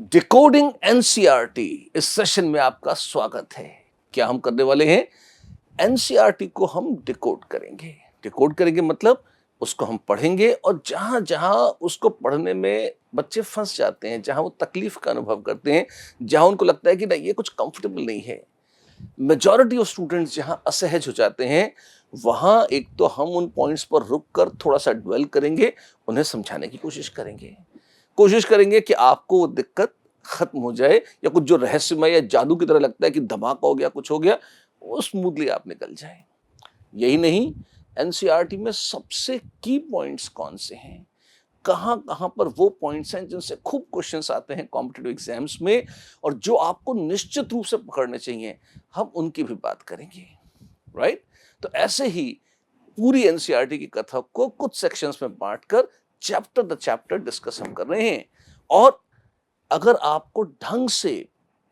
Decoding NCERT इस session में आपका स्वागत है। क्या हम करने वाले हैं? एनसीईआरटी को हम डिकोड करेंगे। डिकोड करेंगे मतलब उसको हम पढ़ेंगे और जहां जहां उसको पढ़ने में बच्चे फंस जाते हैं, जहां वो तकलीफ का अनुभव करते हैं, जहां उनको लगता है कि नहीं ये कुछ कंफर्टेबल नहीं है, मेजॉरिटी ऑफ स्टूडेंट्स जहां असहज हो जाते हैं, वहां एक तो हम उन पॉइंट्स पर रुक कर थोड़ा सा ड्वेल करेंगे, उन्हें समझाने की कोशिश करेंगे कि आपको वो दिक्कत खत्म हो जाए या कुछ जो रहस्यमय या जादू की तरह लगता है कि धमाका हो गया, कुछ हो गया, वो स्मूथली आप निकल जाए। यही नहीं, एनसीईआरटी में सबसे की पॉइंट्स कौन से हैं, कहां कहां पर वो पॉइंट्स हैं जिनसे खूब क्वेश्चंस आते हैं कॉम्पिटिटिव एग्जाम्स में और जो आपको निश्चित रूप से पकड़ने चाहिए, हम उनकी भी बात करेंगे। राइट? तो ऐसे ही पूरी एनसीईआरटी की कथा को कुछ सेक्शंस में बांटकर चैप्टर द चैप्टर डिस्कस हम कर रहे हैं। और अगर आपको ढंग से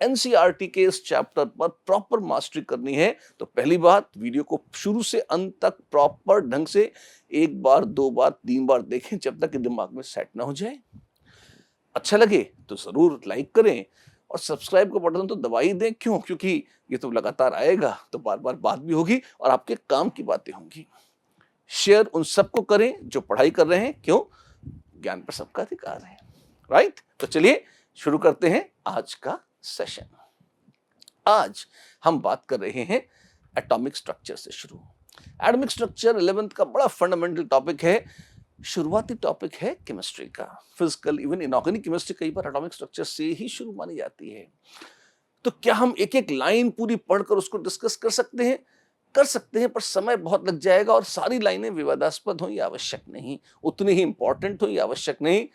एनसीईआरटी के इस चैप्टर पर प्रॉपर मास्टरी करनी है तो पहली बात, वीडियो को शुरू से अंत तक प्रॉपर ढंग से एक बार, दो बार, तीन बार देखें जब तक कि दिमाग में सेट ना हो जाए। अच्छा लगे तो जरूर लाइक करें और सब्सक्राइब का बटन तो दबा ही दें। क्यों? क्योंकि ये तो लगातार आएगा तो बार बार बात भी होगी और आपके काम की बातें होंगी। शेयर उन सबको करें जो पढ़ाई कर रहे हैं। क्यों? ज्ञान पर सबका अधिकार है। राइट? तो चलिए शुरू करते हैं आज का सेशन। आज हम बात कर रहे हैं एटॉमिक स्ट्रक्चर से शुरू। एटॉमिक स्ट्रक्चर 11th का बड़ा फंडामेंटल टॉपिक है, शुरुआती टॉपिक है केमिस्ट्री का। फिजिकल, इवन इनऑर्गेनिक केमिस्ट्री कई बार एटॉमिक स्ट्रक्चर से ही शुरू मानी जाती है। तो क्या हम एक एक लाइन पूरी पढ़कर उसको डिस्कस कर सकते हैं? कर सकते हैं, पर समय बहुत लग जाएगा और सारी लाइनें विवादास्पद हो ये आवश्यक नहीं, उतनी ही इंपॉर्टेंट हो ये आवश्यक नहीं।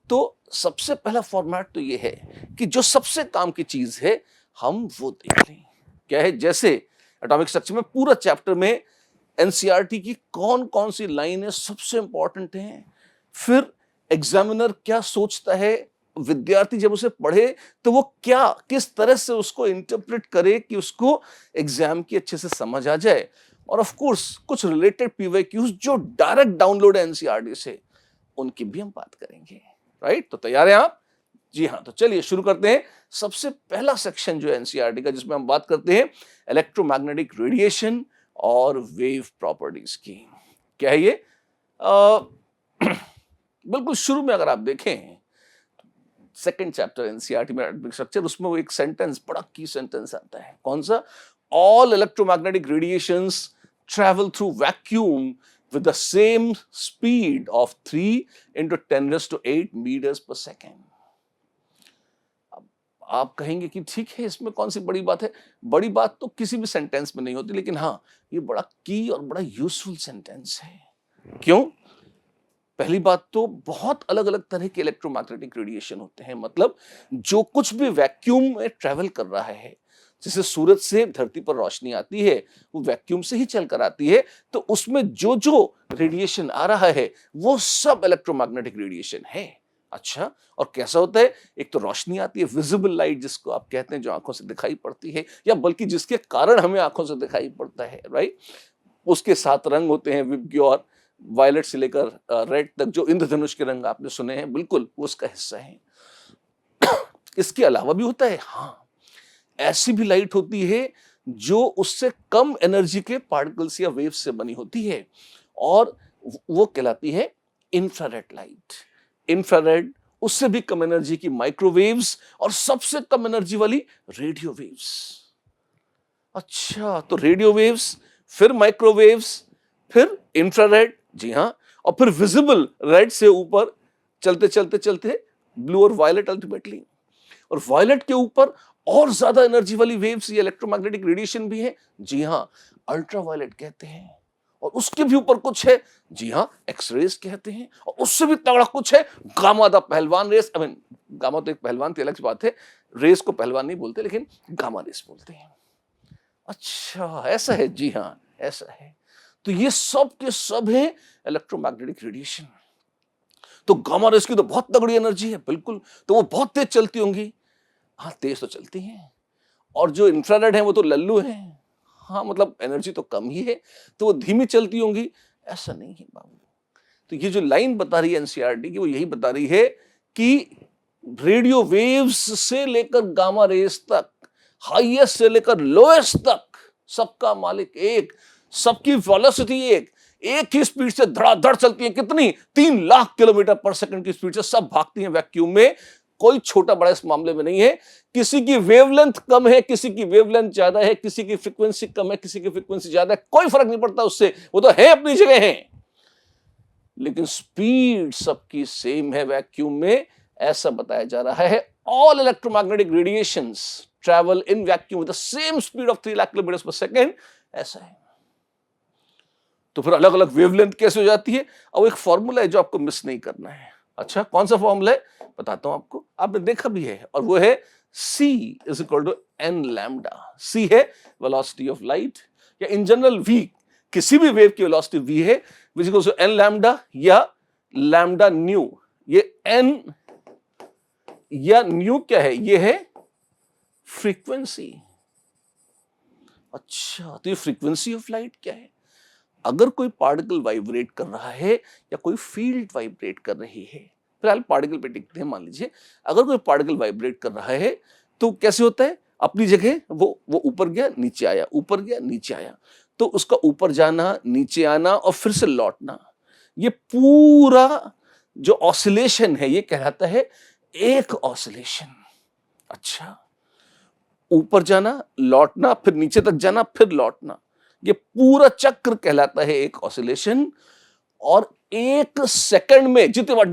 तो सबसे पहला फॉर्मेट तो ये है कि जो सबसे काम की चीज है हम वो देख लें। क्या है? जैसे एटॉमिक स्ट्रक्चर में पूरा चैप्टर में एनसीईआरटी की कौन कौन सी लाइनें सबसे इंपॉर्टेंट हैं, फिर एग्जामिनर क्या सोचता है, विद्यार्थी जब उसे पढ़े तो वो क्या, किस तरह से उसको इंटरप्रेट करे कि उसको एग्जाम की अच्छे से समझ आ जाए, और ऑफ कोर्स कुछ रिलेटेड पीवाईक्यूज जो डायरेक्ट डाउनलोड है एनसीईआरटी से, उनकी भी हम बात करेंगे। राइट? तो तैयार हैं आप? जी हाँ, तो चलिए शुरू करते हैं। सबसे पहला सेक्शन जो है एनसीईआरटी का, जिसमें हम बात करते हैं इलेक्ट्रोमैग्नेटिक रेडिएशन और वेव प्रॉपर्टीज की। क्या है ये? बिल्कुल शुरू में अगर आप देखें सेकंड चैप्टर एनसीईआरटी में एटॉमिक स्ट्रक्चर, उसमें वो एक सेंटेंस, बड़ा की सेंटेंस आता है। कौन सा? All electromagnetic radiations travel through vacuum with the same speed of 3 into 10 raised to 8 meters per second. अब आप कहेंगे कि ठीक है, इसमें कौन सी बड़ी बात है? बड़ी बात तो किसी भी सेंटेंस में नहीं होती, लेकिन हाँ, ये बड़ा की और बड़ा यूजफुल सेंटेंस है। क्यों? पहली बात तो बहुत अलग अलग तरह के इलेक्ट्रोमैग्नेटिक रेडिएशन होते हैं। मतलब जो कुछ भी वैक्यूम में ट्रैवल कर रहा है, जैसे सूरज से धरती पर रोशनी आती है, वो वैक्यूम से ही चलकर आती है, तो उसमें जो जो रेडिएशन आ रहा है वो सब इलेक्ट्रोमैग्नेटिक रेडिएशन है। अच्छा, और कैसा होता है? एक तो रोशनी आती है, विजिबल लाइट जिसको आप कहते हैं, जो आंखों से दिखाई पड़ती है, या बल्कि जिसके कारण हमें आंखों से दिखाई पड़ता है। राइट? उसके 7 रंग होते हैं, विबग्योर, वायलेट से लेकर रेड तक, जो इंद्रधनुष के रंग आपने सुने हैं, बिल्कुल वो उसका हिस्सा है। इसके अलावा भी होता है, हाँ, ऐसी भी लाइट होती है जो उससे कम एनर्जी के पार्टिकल्स या वेव्स से बनी होती है, और वो कहलाती है इंफ्रारेड लाइट। इंफ्रारेड, उससे भी कम एनर्जी की माइक्रोवेव्स, और सबसे कम एनर्जी वाली रेडियो वेव्स। अच्छा, तो रेडियो वेव्स, फिर माइक्रोवेव्स, फिर इंफ्रारेड, जी हाँ, और फिर विजिबल रेड से ऊपर चलते चलते चलते ब्लू और वायलेट अल्टीमेटली, और वायलेट के ऊपर और ज्यादा एनर्जी वाली वेव्स, ये इलेक्ट्रोमैग्नेटिक रेडिएशन भी है, जी हाँ, अल्ट्रावायलेट कहते हैं। और उसके भी ऊपर कुछ है, जी हाँ, एक्सरेज कहते हैं। और उससे भी तगड़ा कुछ है, गामा द पहलवान रेस। आई मीन, गामा तो एक पहलवान थी, अलग बात है, रेस को पहलवान नहीं बोलते, लेकिन गामा रेस बोलते हैं। अच्छा, ऐसा है? जी हाँ, ऐसा है। तो ये सब के सब है इलेक्ट्रोमैग्नेटिक रेडिएशन। तो गामा रेस की तो बहुत तगड़ी एनर्जी है, बिल्कुल, तो वो बहुत तेज चलती होंगी। हाँ, तेज तो चलती हैं। और जो इंफ्रारेड है वो तो लल्लू है, हाँ, मतलब एनर्जी तो कम ही है, तो वो धीमी चलती होंगी। ऐसा नहीं है बाबू। तो ये जो लाइन बता रही है एनसीईआरटी की, वो यही बता रही है कि रेडियो वेव्स से लेकर गामा रेस तक, हाईएस्ट से लेकर लोएस्ट तक, सबका मालिक एक, सबकी वेलोसिटी एक ही स्पीड से धड़ाधड़ चलती है। कितनी? 3 लाख किलोमीटर पर सेकंड की स्पीड से सब भागती हैं वैक्यूम में। कोई छोटा बड़ा इस मामले में नहीं है। किसी की वेवलेंथ कम है, किसी की वेवलेंथ ज्यादा है, किसी की फ्रीक्वेंसी कम है, किसी की फ्रीक्वेंसी ज्यादा है, कोई फर्क नहीं पड़ता उससे, वो तो है अपनी जगह है। लेकिन स्पीड सबकी सेम है वैक्यूम में, ऐसा बताया जा रहा है। All electromagnetic radiations travel in vacuum with the same speed of 3 lakh kilometre पर सेकंड, ऐसा है। तो फिर अलग अलग वेवलेंथ कैसे हो जाती है? अब एक फॉर्मूला है जो आपको मिस नहीं करना है। अच्छा, कौन सा फॉर्मूला है? बताता हूं आपको, आपने देखा भी है, और वो है c is equal to n lambda. c है वेलोसिटी ऑफ लाइट, या इन जनरल v, किसी भी वेव की वेलोसिटी v है, which equals to n lambda या लैम्डा न्यू। ये n या न्यू क्या है? ये है फ्रीक्वेंसी। अच्छा, तो ये फ्रीक्वेंसी ऑफ लाइट क्या है? अगर कोई पार्टिकल वाइब्रेट कर रहा है या कोई फील्ड वाइब्रेट कर रही है, फिलहाल पार्टिकल पे टिकते हैं, मान लीजिए अगर कोई पार्टिकल वाइब्रेट कर रहा है तो कैसे होता है? अपनी जगह वो ऊपर गया नीचे आया, ऊपर गया नीचे आया, तो उसका ऊपर जाना नीचे आना और फिर से लौटना, ये पूरा जो ऑसिलेशन है ये कहलाता है एक ऑसिलेशन। अच्छा, ऊपर जाना, लौटना, फिर नीचे तक जाना, फिर लौटना, ये पूरा चक्र कहलाता है एक ऑसिलेशन। और एक सेकंड में जितने बार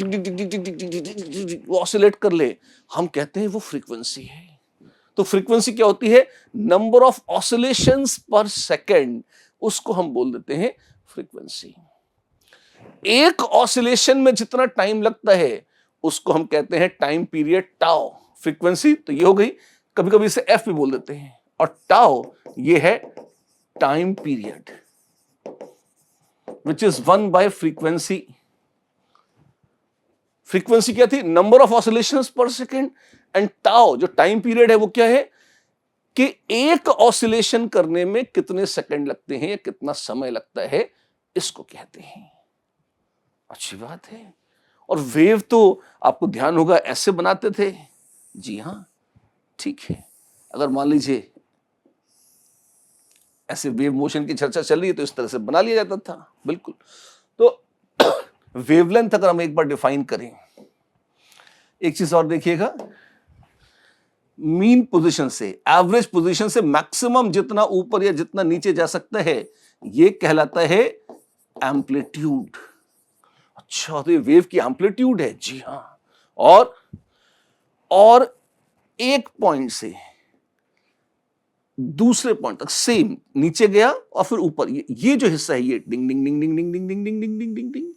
वो ऑसिलेट कर ले, हम कहते हैं वो फ्रीक्वेंसी है। तो फ्रीक्वेंसी क्या होती है? नंबर ऑफ ऑसिलेशंस पर सेकंड, उसको हम बोल देते हैं फ्रीक्वेंसी। एक ऑसिलेशन में जितना टाइम लगता है उसको हम कहते हैं टाइम पीरियड, टाउ। फ्रीक्वेंसी तो ये हो गई, कभी कभी इसे एफ भी बोल देते हैं, और टाउ ये है time period, which is 1 bye frequency. Frequency क्या थी? नंबर ऑफ ऑसिलेशंस पर सेकेंड। एंड टाउ जो टाइम पीरियड है वो क्या है? कि एक ऑसिलेशन करने में कितने सेकंड लगते हैं या कितना समय लगता है, इसको कहते हैं। अच्छी बात है। और वेव तो आपको ध्यान होगा ऐसे बनाते थे। जी हां, ठीक है। अगर मान लीजिए ऐसे वेव मोशन की चर्चा चल रही है तो इस तरह से बना लिया जाता था, बिल्कुल। तो वेवलेंथ अगर हम एक बार डिफाइन करें, एक चीज और देखिएगा, मीन पोजीशन से, एवरेज पोजीशन से मैक्सिमम जितना ऊपर या जितना नीचे जा सकता है ये कहलाता है एम्पलीट्यूड। अच्छा, तो ये वेव की एम्पलीट्यूड है। जी हां। और एक पॉइंट से दूसरे पॉइंट तक सेम, नीचे गया और फिर ऊपर, ये जो हिस्सा है ये डिंग डिंग डिंग डिंग डिंग डिंग डिंग डिंग डिंग डिंग डिंग डिंग,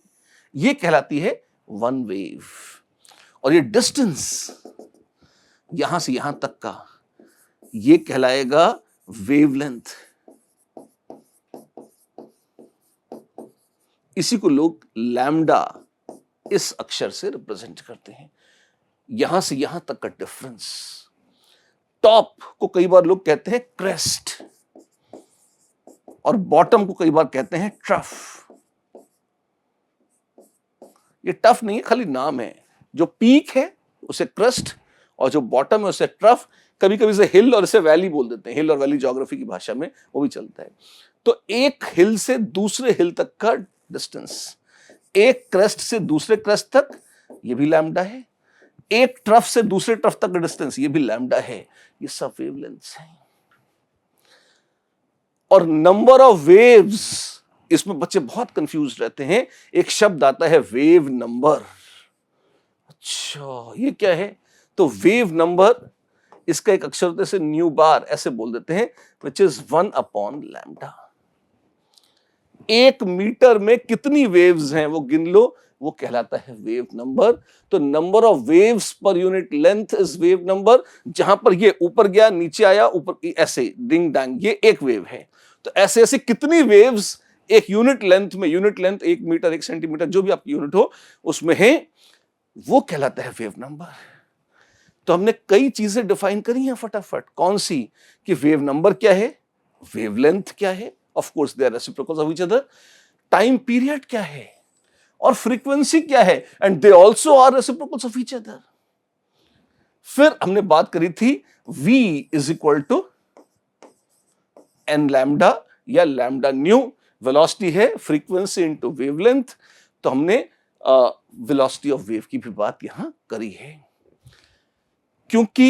ये कहलाती है वन वेव। और ये डिस्टेंस यहां से यहां तक का ये कहलाएगा वेवलेंथ। इसी को लोग लैम्डा इस अक्षर से रिप्रेजेंट करते हैं। यहां से यहां तक का डिफरेंस। टॉप को कई बार लोग कहते हैं क्रेस्ट, और बॉटम को कई बार कहते हैं ट्रफ। ये टफ नहीं है, खाली नाम है। जो पीक है उसे क्रेस्ट, और जो बॉटम है उसे ट्रफ। कभी कभी इसे हिल और इसे वैली बोल देते हैं, हिल और वैली ज्योग्राफी की भाषा में वो भी चलता है। तो एक हिल से दूसरे हिल तक का डिस्टेंस, एक क्रेस्ट से दूसरे क्रेस्ट तक, ये भी लैम्डा है। एक ट्रफ से दूसरे ट्रफ तक का डिस्टेंस, ये भी लैम्डा है। ये सब वेवलेंथ्स हैं। और नंबर ऑफ वेव्स, इसमें बच्चे बहुत कंफ्यूज रहते हैं। एक शब्द आता है वेव नंबर। अच्छा, ये क्या है? तो वेव नंबर, इसका एक अक्षर होता है जैसे न्यू बार, ऐसे बोल देते हैं, which is 1 upon lambda. 1 metre में कितनी वेव्स हैं वो गिन लो, वो कहलाता है वेव नंबर। तो number of waves per unit length is wave number. जहां पर ये ऊपर गया नीचे आया, ऊपर ऐसे डिंग डांग, ये एक वेव है। तो ऐसे ऐसे कितनी वेव्स एक यूनिट लेंथ में, यूनिट लेंथ 1 मीटर 1 सेंटीमीटर जो भी आपकी यूनिट हो उसमें है, वो कहलाता है वेव नंबर। तो हमने कई चीजें डिफाइन करी हैं फटाफट। कौन सी? कि वेव नंबर क्या है, वेवलेंथ क्या है, of course they are reciprocals of each other, time period क्या है, और फ्रीक्वेंसी क्या है, and they also are reciprocals of each other. फिर हमने बात करी थी v is equal to n lambda या लैम्डा न्यू, वेलोसिटी है फ्रीक्वेंसी इनटू वेवलेंथ। तो हमने वेलोसिटी ऑफ वेव की भी बात यहां करी है। क्योंकि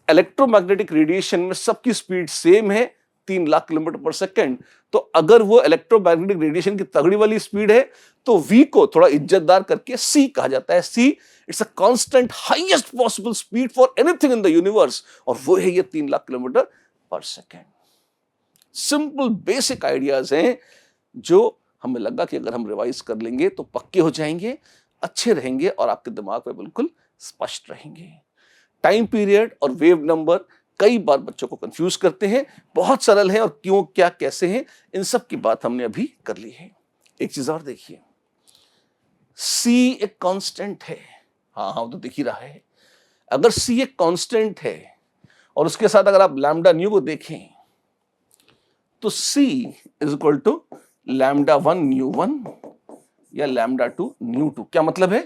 इलेक्ट्रोमैग्नेटिक रेडिएशन में सबकी स्पीड सेम है 3 लाख किलोमीटर पर सेकंड, तो अगर वो इलेक्ट्रोमैग्नेटिक रेडिएशन की तगड़ी वाली स्पीड है तो v को थोड़ा इज्जतदार करके c कहा जाता है। c it's a constant highest possible speed for anything in the universe, और वो है ये 3 लाख किलोमीटर पर सेकंड। सिंपल बेसिक आइडियाज हैं जो हमें लगा कि अगर हम रिवाइज कर लेंगे तो पक्के हो जाएंगे, अच्छे रहेंगे और आपके दिमाग में बिल्कुल स्पष्ट रहेंगे। टाइम पीरियड और वेव नंबर कई बार बच्चों को कंफ्यूज करते हैं, बहुत सरल है और क्यों क्या कैसे हैं इन सब की बात हमने अभी कर ली है। एक चीज और देखिए, c एक कांस्टेंट है, हाँ हाँ वो तो दिख ही रहा है। अगर c एक कांस्टेंट है और उसके साथ अगर आप लैम्डा न्यू को देखें तो c is equal to lambda 1 nu 1 या लैम्डा 2 न्यू 2। क्या मतलब है,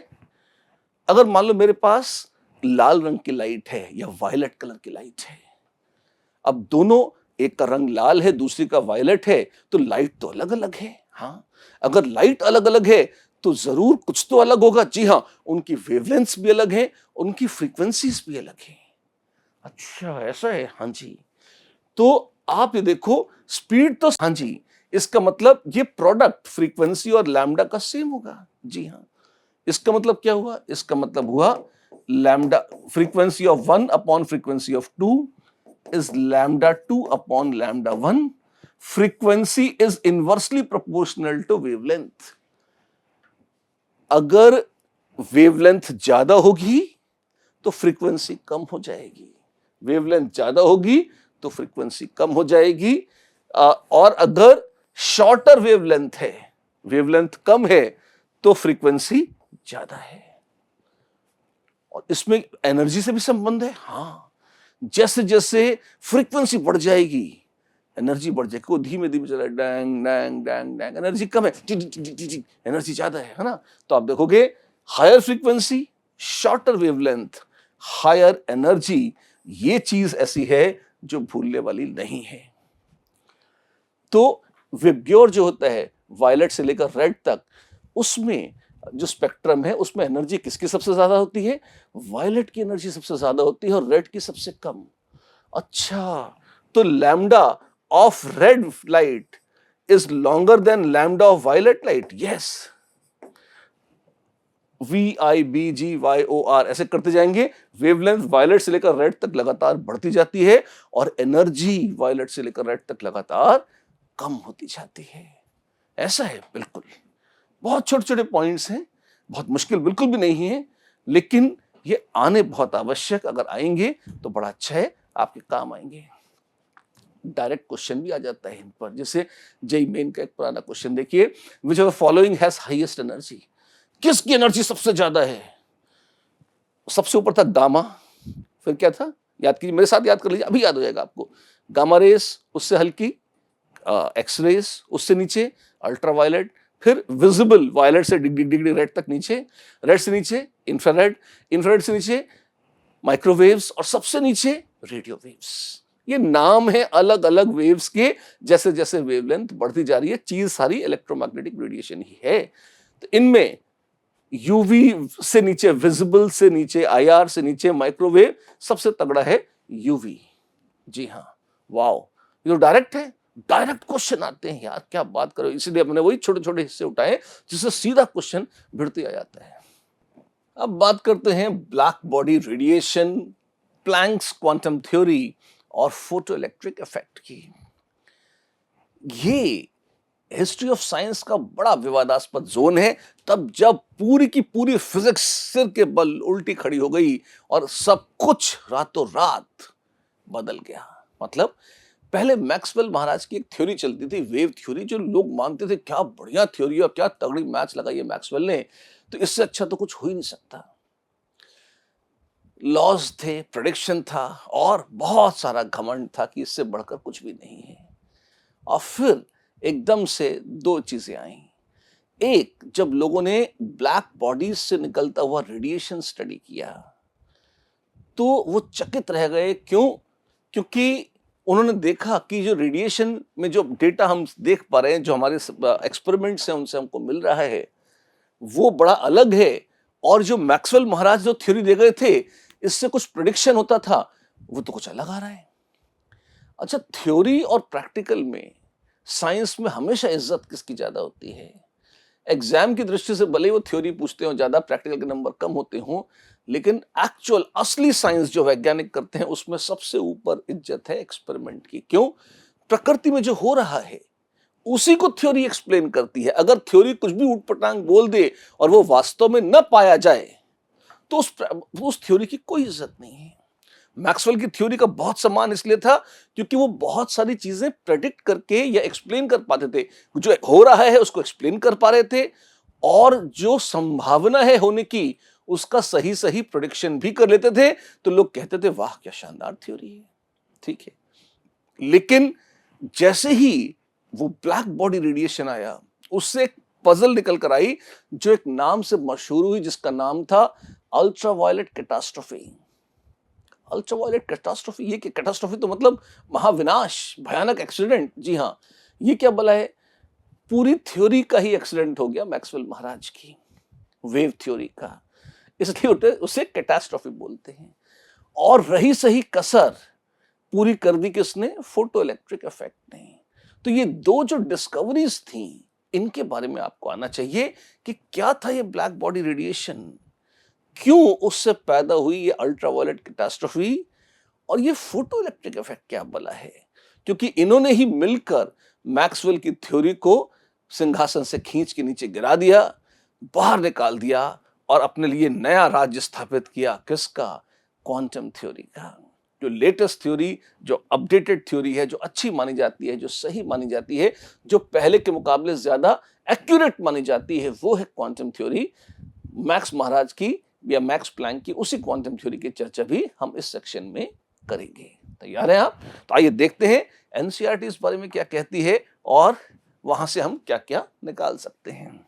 अगर मान लो मेरे पास लाल रंग की लाइट है या वायलेट कलर की लाइट है, अब दोनों, एक का रंग लाल है दूसरी का वायलेट है, तो लाइट तो अलग अलग है। हाँ, अगर लाइट अलग अलग है तो जरूर कुछ तो अलग होगा। जी हाँ, उनकी वेवलेंथ्स भी अलग है, उनकी फ्रीक्वेंसीज भी अलग है। अच्छा ऐसा है, हाँ जी। तो आप ये देखो स्पीड तो, हाँ जी, इसका मतलब ये प्रोडक्ट फ्रीक्वेंसी और लैम्डा का सेम होगा। जी हाँ, इसका मतलब क्या हुआ, इसका मतलब हुआ lambda frequency of 1 upon frequency of 2 is lambda 2 upon lambda 1. Frequency is inversely proportional to wavelength. अगर वेवलेंथ ज्यादा होगी तो फ्रीक्वेंसी कम हो जाएगी, वेवलेंथ ज्यादा होगी तो फ्रीक्वेंसी कम हो जाएगी। और अगर शॉर्टर वेवलेंथ है, वेवलेंथ कम है, तो फ्रीक्वेंसी ज्यादा है। और इसमें एनर्जी से भी संबंध है। हाँ, जैसे जैसे फ्रीक्वेंसी बढ़ जाएगी एनर्जी बढ़ जाएगी। वो धीमे धीमे चला डैंग डैंग डैंग डैंग, एनर्जी कम है, एनर्जी ज्यादा है ना। तो आप देखोगे higher frequency shorter wavelength higher energy, ये चीज ऐसी है जो भूलने वाली नहीं है। तो विबग्योर जो होता है वायलेट से लेकर रेड तक, उसमें जो स्पेक्ट्रम है उसमें एनर्जी किसकी सबसे ज्यादा होती है, वायलेट की एनर्जी सबसे ज्यादा होती है और रेड की सबसे कम। अच्छा, तो lambda of red light is longer than lambda of violet light. Yes, VIBGYOR ऐसे करते जाएंगे। वेवलेंथ वायलेट से लेकर रेड तक लगातार बढ़ती जाती है और एनर्जी वायलेट से लेकर रेड तक लगातार कम होती जाती है। ऐसा है, बिल्कुल। बहुत छोटे छोटे पॉइंट्स हैं, बहुत मुश्किल बिल्कुल भी नहीं है, लेकिन ये आने बहुत आवश्यक, अगर आएंगे तो बड़ा अच्छा है, आपके काम आएंगे। डायरेक्ट क्वेश्चन भी आ जाता है इन पर, जैसे जेई मेन का एक पुराना क्वेश्चन देखिए, which of the following has highest energy. किसकी एनर्जी सबसे ज्यादा है? सबसे ऊपर था गामा, फिर क्या था, याद कीजिए, मेरे साथ याद कर लीजिए, अभी याद हो जाएगा आपको। गामा रेस, उससे हल्की एक्स रेस, उससे नीचे अल्ट्रावायलेट, फिर विजिबल वायलेट से डिग्री रेड तक नीचे, रेड से नीचे इंफ्रारेड, इंफ्रारेड से नीचे माइक्रोवेव्स और सबसे नीचे रेडियो वेव्स। ये नाम है अलग अलग वेव्स के, जैसे जैसे वेवलेंथ बढ़ती जा रही है, चीज सारी इलेक्ट्रोमैग्नेटिक रेडिएशन ही है। तो इनमें यूवी से नीचे विजिबल, से नीचे आईआर, से नीचे माइक्रोवेव, सबसे तगड़ा है यूवी। जी हाँ, वाओ, ये तो डायरेक्ट है, डायरेक्ट क्वेश्चन आते हैं यार, क्या बात करो। इसलिए हमने वही छोटे छोटे हिस्से उठाए जिससे सीधा क्वेश्चन भिड़ते आ जाता है। अब बात करते हैं black body radiation, Planck's quantum theory और फोटो इलेक्ट्रिक इफेक्ट की। ये हिस्ट्री ऑफ साइंस का बड़ा विवादास्पद जोन है, तब जब पूरी की पूरी फिजिक्स सिर के बल उल्टी खड़ी हो गई और सब कुछ रातों रात बदल गया। मतलब पहले मैक्सवेल महाराज की एक थ्योरी चलती थी, वेव थ्योरी, जो लोग मानते थे क्या बढ़िया थ्योरी और क्या तगड़ी मैच लगाई है मैक्सवेल ने, तो इससे अच्छा तो कुछ हो ही नहीं सकता। लॉज थे, प्रेडिक्शन था और बहुत सारा घमंड था कि इससे बढ़कर कुछ भी नहीं है। और फिर एकदम से दो चीजें आई। एक, जब लोगों ने ब्लैक बॉडीज से निकलता हुआ रेडिएशन स्टडी किया, तो वो चकित रह गए। क्यों? क्योंकि उन्होंने देखा कि जो रेडिएशन में जो डेटा हम देख पा रहे हैं, जो हमारे एक्सपेरिमेंट्स हैं उनसे हमको मिल रहा है, वो बड़ा अलग है। और जो मैक्सवेल महाराज जो थ्योरी दे गए थे, इससे कुछ प्रेडिक्शन होता था, वो तो कुछ अलग आ रहा है। अच्छा, थ्योरी और प्रैक्टिकल में, साइंस में हमेशा इज्जत किसकी ज्यादा होती है? एग्जाम की दृष्टि से भले ही वो थ्योरी पूछते हो ज्यादा, प्रैक्टिकल के नंबर कम होते हो, लेकिन एक्चुअल असली साइंस जो वैज्ञानिक करते हैं उसमें सबसे ऊपर इज्जत है एक्सपेरिमेंट की। क्यों? प्रकृति में जो हो रहा है उसी को थ्योरी एक्सप्लेन करती है। अगर थ्योरी कुछ भी ऊटपटांग बोल दे और वो वास्तव में न पाया जाए तो उस थ्योरी की कोई इज्जत नहीं है। मैक्सवेल की थ्योरी का बहुत सम्मान इसलिए था क्योंकि वो बहुत सारी चीजें प्रेडिक्ट करके या एक्सप्लेन कर पाते थे। जो हो रहा है उसको एक्सप्लेन कर पा रहे थे, और जो संभावना है होने की उसका सही सही प्रेडिक्शन भी कर लेते थे। तो लोग कहते थे वाह क्या शानदार थ्योरी है। ठीक है, लेकिन जैसे ही वो ब्लैक बॉडी रेडिएशन आया, उससे एक पजल निकल कर आई जो एक नाम से मशहूर हुई, जिसका नाम था अल्ट्रावायलेट कैटास्ट्रोफी। अल्ट्रावायलेट कैटास्ट्रोफी, ये कैटास्ट्रोफी तो मतलब महाविनाश, भयानक एक्सीडेंट। जी हाँ, ये क्या भला है? पूरी थ्योरी का ही एक्सीडेंट हो गया मैक्सवेल महाराज की, वेव थ्योरी का, इसलिए उसे कैटास्ट्रोफी बोलते हैं। और रही सही कसर पूरी कर दी किसने? फोटो इलेक्ट्रिक इफेक्ट ने। तो ये दो जो डिस्कवरीज थी, इनके बारे में आपको आना चाहिए कि क्या था ये ब्लैक बॉडी रेडिएशन, क्यों उससे पैदा हुई ये अल्ट्रावायलेट कैटास्ट्रोफी, और ये फोटो इलेक्ट्रिक इफेक्ट क्या भला है। क्योंकि इन्होंने ही मिलकर मैक्सवेल की थ्योरी को सिंहासन से खींच के नीचे गिरा दिया, बाहर निकाल दिया, और अपने लिए नया राज्य स्थापित किया। किसका? क्वांटम थ्योरी का। जो लेटेस्ट थ्योरी, जो अपडेटेड थ्योरी है, जो अच्छी मानी जाती है, जो सही मानी जाती है, जो पहले के मुकाबले ज्यादा एक्यूरेट मानी जाती है, वो है क्वांटम थ्योरी। मैक्स महाराज की या मैक्स प्लैंक की उसी क्वांटम थ्योरी की चर्चा भी हम इस सेक्शन में करेंगे। तैयार हैं आप? तो आइए देखते हैं एनसीईआरटी इस बारे में क्या कहती है और वहां से हम क्या क्या निकाल सकते हैं।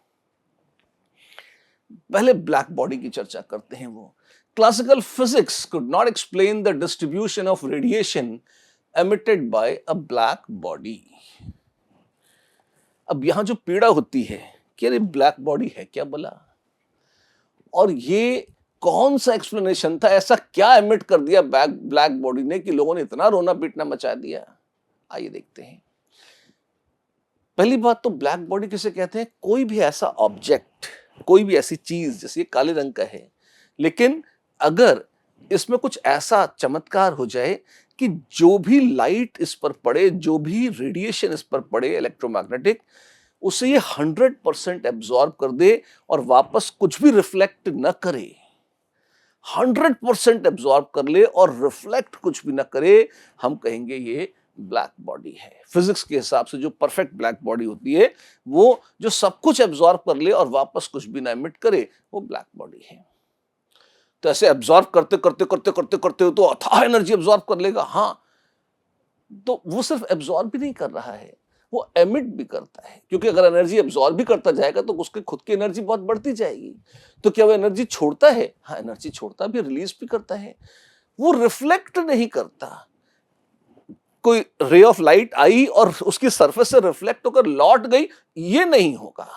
पहले ब्लैक बॉडी की चर्चा करते हैं। वो classical physics could not explain the distribution of radiation emitted by a black body. अब यहां जो पीड़ा होती है कि अरे ब्लैक बॉडी है क्या भला, और ये कौन सा एक्सप्लेनेशन था, ऐसा क्या एमिट कर दिया ब्लैक बॉडी ने कि लोगों ने इतना रोना पीटना मचा दिया। आइए देखते हैं। पहली बात तो ब्लैक बॉडी किसे कहते हैं? कोई भी ऐसा ऑब्जेक्ट, कोई भी ऐसी चीज, जैसे ये काले रंग का है, लेकिन अगर इसमें कुछ ऐसा चमत्कार हो जाए कि जो भी लाइट इस पर पड़े, जो भी रेडिएशन इस पर पड़े इलेक्ट्रोमैग्नेटिक, उसे ये 100% एब्जॉर्ब कर दे और वापस कुछ भी रिफ्लेक्ट न करे, 100% एब्जॉर्ब कर ले और रिफ्लेक्ट कुछ भी न करे, हम कहेंगे ये ब्लैक बॉडी है। फिजिक्स के हिसाब से जो परफेक्ट ब्लैक बॉडी होती है, वो जो सब कुछ एब्जॉर्ब कर ले और वापस कुछ भी ना एमिट करे, वो ब्लैक बॉडी है। तो ऐसे एब्जॉर्ब करते करते करते करते करते तो अथाह एनर्जी एब्जॉर्ब कर लेगा। हाँ, तो वो सिर्फ एब्जॉर्ब भी नहीं कर रहा है, वो एमिट भी करता है, क्योंकि अगर एनर्जी एब्जॉर्ब भी करता जाएगा तो उसके खुद की एनर्जी बहुत बढ़ती जाएगी। तो क्या वो एनर्जी छोड़ता है? हाँ, एनर्जी छोड़ता भी, रिलीज भी करता है। वो रिफ्लेक्ट नहीं करता। कोई रे ऑफ लाइट आई और उसकी सरफेस से रिफ्लेक्ट होकर लौट गई, ये नहीं होगा।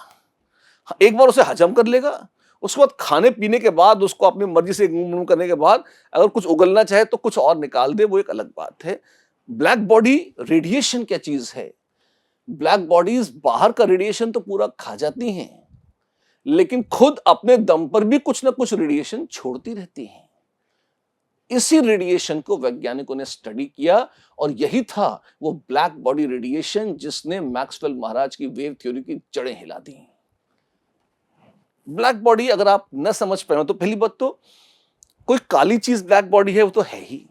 एक बार उसे हजम कर लेगा, उसके बाद खाने पीने के बाद उसको अपनी मर्जी से मुंह करने के बाद अगर कुछ उगलना चाहे तो कुछ और निकाल दे, वो एक अलग बात है। ब्लैक बॉडी रेडिएशन क्या चीज है? ब्लैक बॉडीज बाहर का रेडिएशन तो पूरा खा जाती हैं, लेकिन खुद अपने दम पर भी कुछ ना कुछ रेडिएशन छोड़ती रहती हैं। इसी रेडिएशन को वैज्ञानिकों ने स्टडी किया और यही था वो ब्लैक बॉडी रेडिएशन जिसने मैक्सवेल महाराज की वेव थ्योरी की जड़ें हिला दी। ब्लैक बॉडी अगर आप न समझ पाए तो पहली बात तो कोई काली चीज ब्लैक बॉडी है वो तो है ही,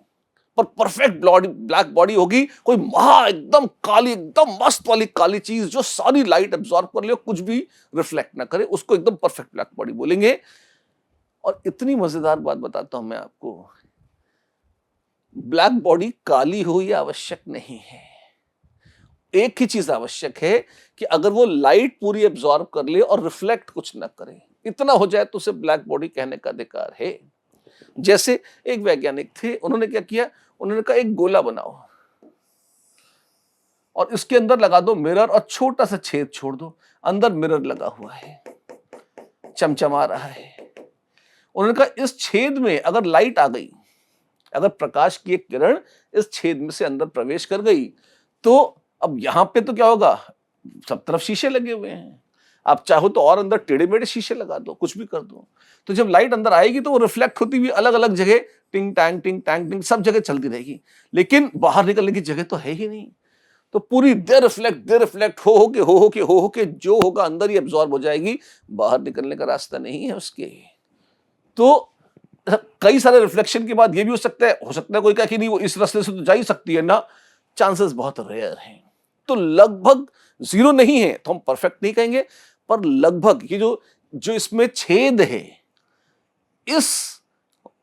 पर परफेक्ट ब्लैक बॉडी होगी कोई महा एकदम काली, एकदम मस्त वाली काली चीज जो सारी लाइट एब्जॉर्ब कर ले, कुछ भी रिफ्लेक्ट ना करे, उसको एकदम परफेक्ट ब्लैक बॉडी बोलेंगे। और इतनी मजेदार बात बताता हूं मैं आपको, ब्लैक बॉडी काली हो ये आवश्यक नहीं है। एक ही चीज आवश्यक है कि अगर वो लाइट पूरी एब्जॉर्ब कर ले और रिफ्लेक्ट कुछ ना करे, इतना हो जाए तो उसे ब्लैक बॉडी कहने का अधिकार है। जैसे एक वैज्ञानिक थे, उन्होंने क्या किया, उन्होंने कहा एक गोला बनाओ और इसके अंदर लगा दो मिरर और छोटा सा छेद छोड़ दो, अंदर मिरर लगा हुआ है, चमचमा रहा है। उन्होंने कहा इस छेद में अगर लाइट आ गई, अगर प्रकाश की एक किरण इस छेद में से अंदर प्रवेश कर गई, तो अब यहां पे तो क्या होगा, सब तरफ शीशे लगे हुए हैं, आप चाहो तो और अंदर टेढ़े मेढ़े शीशे लगा दो, कुछ भी कर दो, तो जब लाइट अंदर आएगी तो वो रिफ्लेक्ट होती हुई अलग अलग जगह टिंग टैंग टिंग सब जगह चलती रहेगी, लेकिन बाहर निकलने की जगह तो है ही नहीं। तो पूरी दे रिफ्लेक्ट हो के जो होगा अंदर ही एब्जॉर्ब हो जाएगी, बाहर निकलने का रास्ता नहीं है उसके। तो कई सारे रिफ्लेक्शन के बाद ये भी हो सकता है कोई कहे कि नहीं वो इस रास्ते से तो जा ही सकती है ना, चांसेस बहुत रेयर हैं। तो लगभग जीरो नहीं है, तो हम परफेक्ट नहीं कहेंगे, पर लगभग ये जो इसमें छेद है, इस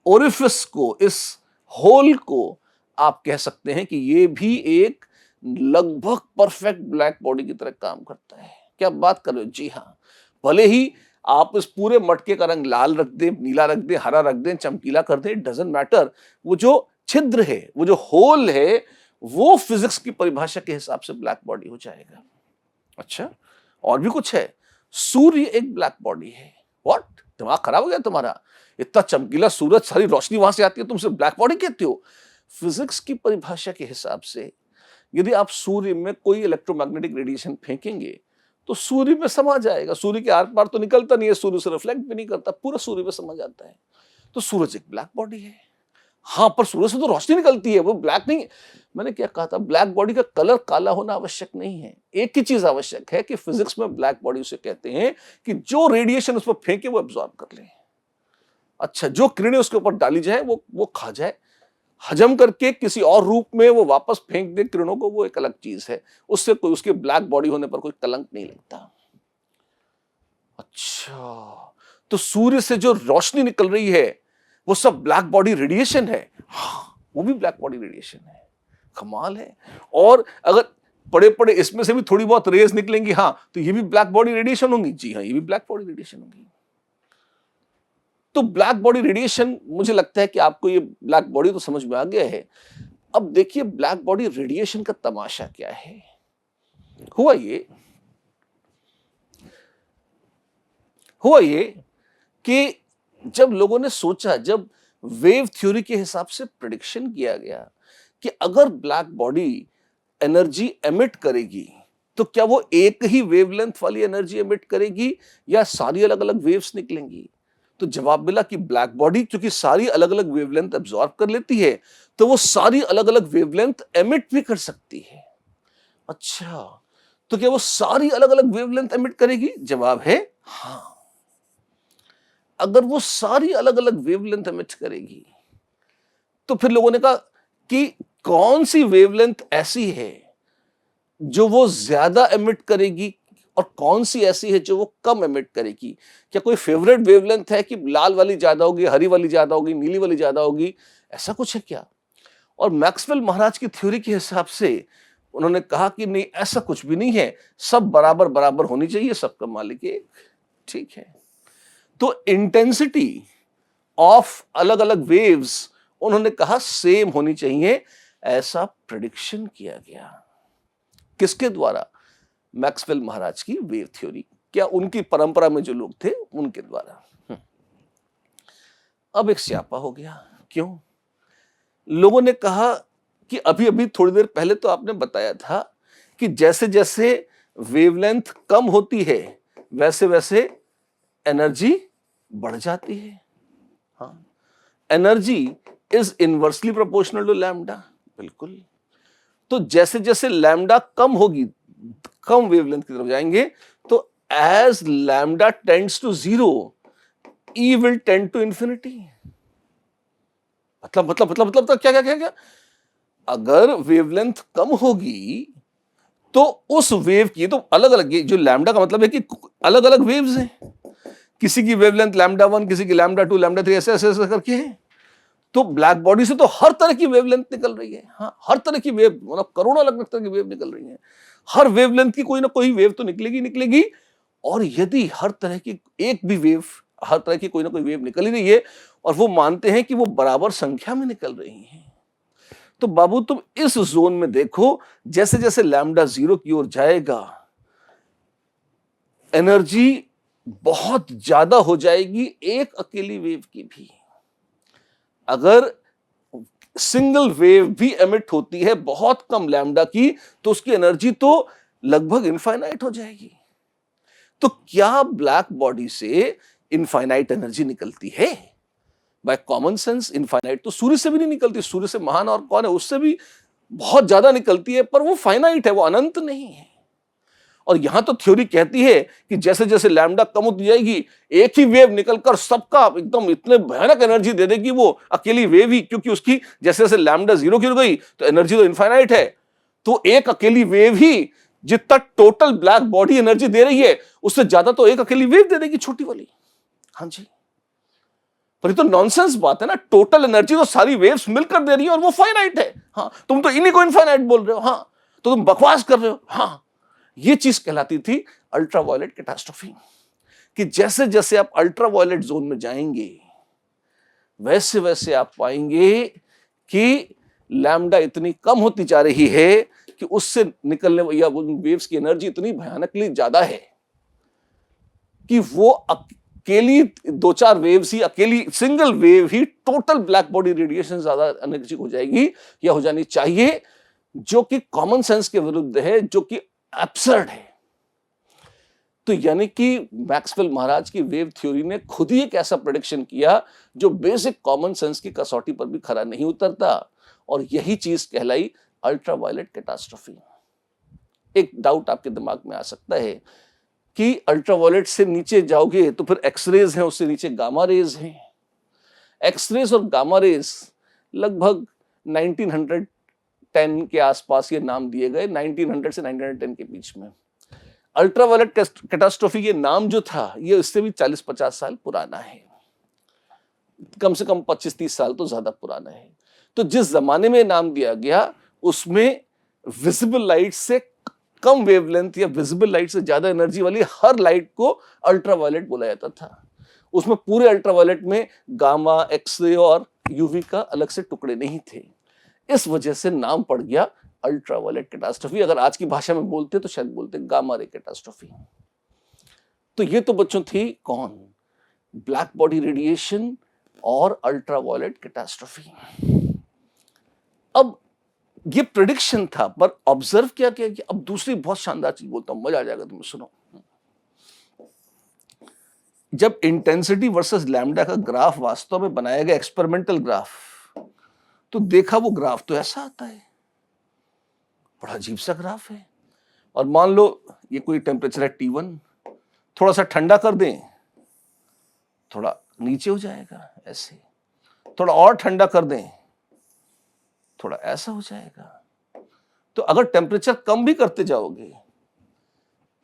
ओरिफिस को, इस होल को आप कह सकते हैं कि ये भी एक लगभग परफेक्ट ब्लैक बॉडी की तरह काम करता है। क्या बात कर रहे हो? जी हाँ, भले ही आप इस पूरे मटके का रंग लाल रख दें, नीला रख दें, हरा रख दें, चमकीला कर दें, डजंट मैटर, वो जो छिद्र है, वो जो होल है, वो फिजिक्स की परिभाषा के हिसाब से ब्लैक बॉडी हो जाएगा। अच्छा, और भी कुछ है, सूर्य एक ब्लैक बॉडी है। व्हाट, दिमाग खराब हो गया तुम्हारा? इतना चमकीला सूरज, सारी रोशनी वहां से आती है, तुम उसे ब्लैक बॉडी कहते हो? फिजिक्स की परिभाषा के हिसाब से यदि आप सूर्य में कोई इलेक्ट्रोमैग्नेटिक रेडिएशन फेंकेंगे तो सूर्य में समा जाएगा। सूर्य के आर पार तो निकलता नहीं है, सूर्य से रिफ्लेक्ट भी नहीं करता, पूरा सूर्य में समा जाता है। तो सूरज एक ब्लैक बॉडी है। हाँ, पर सूरज से तो रोशनी निकलती है, वो ब्लैक नहीं। मैंने क्या कहा था, ब्लैक बॉडी का कलर काला होना आवश्यक नहीं है। एक ही चीज आवश्यक है कि फिजिक्स में ब्लैक बॉडी उसे कहते हैं कि जो रेडिएशन उस पर फेंके वो एब्जॉर्ब कर ले। अच्छा, जो किरणें उसके ऊपर डाली जाए वो खा जाए, हजम करके किसी और रूप में वो वापस फेंक दे किरणों को, वो एक अलग चीज है। उससे कोई, उसके ब्लैक बॉडी होने पर कोई कलंक नहीं लगता। अच्छा, तो सूर्य से जो रोशनी निकल रही है वो सब ब्लैक बॉडी रेडिएशन है। हाँ, वो भी ब्लैक बॉडी रेडिएशन है। कमाल है। और अगर पड़े पड़े इसमें से भी थोड़ी बहुत रेज निकलेंगी, हाँ, तो ये भी ब्लैक बॉडी रेडिएशन होंगी। जी हाँ, ये भी ब्लैक बॉडी रेडिएशन होंगी। तो ब्लैक बॉडी रेडिएशन, मुझे लगता है कि आपको ये ब्लैक बॉडी तो समझ में आ गया है। अब देखिए ब्लैक बॉडी रेडिएशन का तमाशा क्या है। हुआ ये कि जब लोगों ने सोचा, जब वेव थ्योरी के हिसाब से प्रेडिक्शन किया गया कि अगर ब्लैक बॉडी एनर्जी एमिट करेगी तो क्या वो एक ही वेवलेंथ वाली एनर्जी एमिट करेगी या सारी अलग अलग वेव्स निकलेंगी, तो जवाब मिला कि ब्लैक बॉडी क्योंकि सारी अलग अलग वेवलेंथ एब्जॉर्ब कर लेती है, तो वो सारी अलग अलग वेवलेंथ एमिट भी कर सकती है। अच्छा, तो क्या वो सारी अलग अलग वेवलेंथ एमिट करेगी? जवाब है हाँ। अगर वो सारी अलग अलग वेवलेंथ एमिट करेगी तो फिर लोगों ने कहा कि कौन सी वेवलेंथ ऐसी है जो वो ज्यादा एमिट करेगी और कौन सी ऐसी है जो वो कम एमिट करेगी। क्या कोई फेवरेट वेवलेंथ है कि लाल वाली ज्यादा होगी, हरी वाली ज्यादा होगी, नीली वाली ज्यादा होगी, ऐसा कुछ है क्या? और मैक्सवेल महाराज की थ्योरी के हिसाब से उन्होंने कहा कि नहीं, ऐसा कुछ भी नहीं है, सब बराबर बराबर होनी चाहिए, सबका मालिक एक। ठीक है, तो इंटेंसिटी ऑफ अलग अलग वेव्स उन्होंने कहा सेम होनी चाहिए, ऐसा प्रेडिक्शन किया गया। किसके द्वारा? मैक्सवेल महाराज की वेव थ्योरी, क्या उनकी परंपरा में जो लोग थे उनके द्वारा। अब एक स्यापा हो गया। क्यों? लोगों ने कहा कि अभी अभी थोड़ी देर पहले तो आपने बताया था कि जैसे जैसे वेवलेंथ कम होती है वैसे वैसे एनर्जी बढ़ जाती है। हाँ, energy is inversely proportional to lambda. बिल्कुल। तो जैसे जैसे लैम्डा कम होगी, कम वेवलेंथ की तरफ जाएंगे, तो as lambda tends to zero, E will tend to infinity. मतलब क्या क्या क्या क्या? अगर वेवलेंथ कम होगी तो उस वेव की तो अलग अलग, जो लैम्डा का मतलब है कि अलग अलग वेव्स हैं, किसी की वेवलेंथ लैम्डा 1, किसी की लैम्डा 2, लैम्डा 3, ऐसे ऐसे ऐसे करके है। तो ब्लैक बॉडी से तो हर तरह की वेवलेंथ निकल रही है। हाँ, हर तरह की वेव, मतलब करोड़ों अलग अलग तरह की वेव निकल रही है। हर वेवलेंथ की कोई ना कोई वेव तो निकलेगी। और यदि हर तरह की एक भी वेव, हर तरह की कोई ना कोई वेव निकल ही रही है, और वो मानते हैं कि वो बराबर संख्या में निकल रही हैं। तो बाबू तुम इस जोन में देखो, जैसे जैसे लैम्डा 0 की ओर जाएगा एनर्जी बहुत ज्यादा हो जाएगी एक अकेली वेव की भी। अगर सिंगल वेव भी एमिट होती है बहुत कम लैम्डा की, तो उसकी एनर्जी तो लगभग इनफाइनाइट हो जाएगी। तो क्या ब्लैक बॉडी से इनफाइनाइट एनर्जी निकलती है? बाय कॉमन सेंस इनफाइनाइट तो सूर्य से भी नहीं निकलती। सूर्य से महान और कौन है? उससे भी बहुत ज्यादा निकलती है, पर वो फाइनाइट है, वो अनंत नहीं है। और यहां तो थ्योरी कहती है कि जैसे जैसे लैम्डा कम होती जाएगी, एक ही वेव निकलकर सबका एकदम इतने भयानक एनर्जी दे देगी वो अकेली वेव ही, क्योंकि उसकी जैसे जैसे लैम्डा 0 की हो गई तो एनर्जी तो इनफाइनाइट है। तो एक अकेली वेव ही जितना टोटल ब्लैक बॉडी एनर्जी दे रही है, उससे ज्यादा तो एक अकेली वेव दे देगी छोटी वाली। हाँ जी, पर ये तो नॉनसेंस बात है ना। टोटल एनर्जी तो सारी वेव्स मिलकर दे रही है और वो फाइनाइट है। हाँ, तुम तो इन्हीं को इनफाइनाइट बोल रहे हो। हाँ, तो तुम बकवास कर रहे हो। हाँ, ये चीज कहलाती थी अल्ट्रावायलेट कैटास्ट्रोफी, कि जैसे जैसे आप अल्ट्रावायलेट जोन में जाएंगे वैसे वैसे आप पाएंगे कि लैम्डा इतनी कम होती जा रही है कि उससे निकलने या वेव्स की एनर्जी इतनी भयानकली ज्यादा है कि वो अकेली 2-4 वेव्स ही, अकेली सिंगल वेव ही टोटल ब्लैक बॉडी रेडिएशन ज्यादा एनर्जी हो जाएगी या हो जानी चाहिए, जो कि कॉमन सेंस के विरुद्ध है, जो कि एब्सर्ड है। तो यानी कि मैक्सवेल महाराज की वेव थ्योरी ने खुद ही एक ऐसा प्रेडिक्शन किया जो बेसिक कॉमन सेंस की कसौटी पर भी खरा नहीं उतरता, और यही चीज कहलाई अल्ट्रावायलेट कैटास्ट्रोफी। एक डाउट आपके दिमाग में आ सकता है कि अल्ट्रावायलेट से नीचे जाओगे तो फिर एक्सरेज हैं, उससे नीचे गामा रेज हैं। एक्सरेज और गामा रेज लगभग 1910 के आसपास ये नाम दिए गए, 1900 से 1910 के बीच में। अल्ट्रावायलेट कैटास्ट्रोफी ये नाम जो था ये इससे भी 40-50 साल पुराना है, कम से कम 25-30 साल तो ज्यादा पुराना है। तो जिस जमाने में नाम दिया गया उसमें विजिबल लाइट से कम वेवलेंथ या विजिबल लाइट से ज्यादा एनर्जी वाली हर लाइट को अल्ट्रावायलेट बोला जाता था। उसमें पूरे अल्ट्रावायलेट में गामा, एक्सरे और यूवी का अलग से टुकड़े नहीं थे। इस वजह से नाम पड़ गया अल्ट्रावायलेट कैटास्ट्रोफी। अगर आज की भाषा में बोलते तो शायद बोलते गामा रे कैटास्ट्रोफी। तो ये तो बच्चों थी कौन? ब्लैक बॉडी रेडिएशन और अल्ट्रावायलेट कैटास्ट्रोफी। अब ये प्रेडिक्शन था, पर ऑब्जर्व क्या किया कि अब दूसरी बहुत शानदार चीज बोलता हूं, मजा आ जाएगा तुम्हें, सुनो। जब इंटेंसिटी वर्सेस लैम्डा का ग्राफ वास्तव में बनाया गया, एक्सपेरिमेंटल ग्राफ, तो देखा वो ग्राफ तो ऐसा आता है, बड़ा अजीब सा ग्राफ है। और मान लो ये कोई टेम्परेचर है T1, थोड़ा सा ठंडा कर दें, थोड़ा नीचे हो जाएगा ऐसे, थोड़ा और ठंडा कर दें, थोड़ा ऐसा हो जाएगा। तो अगर टेम्परेचर कम भी करते जाओगे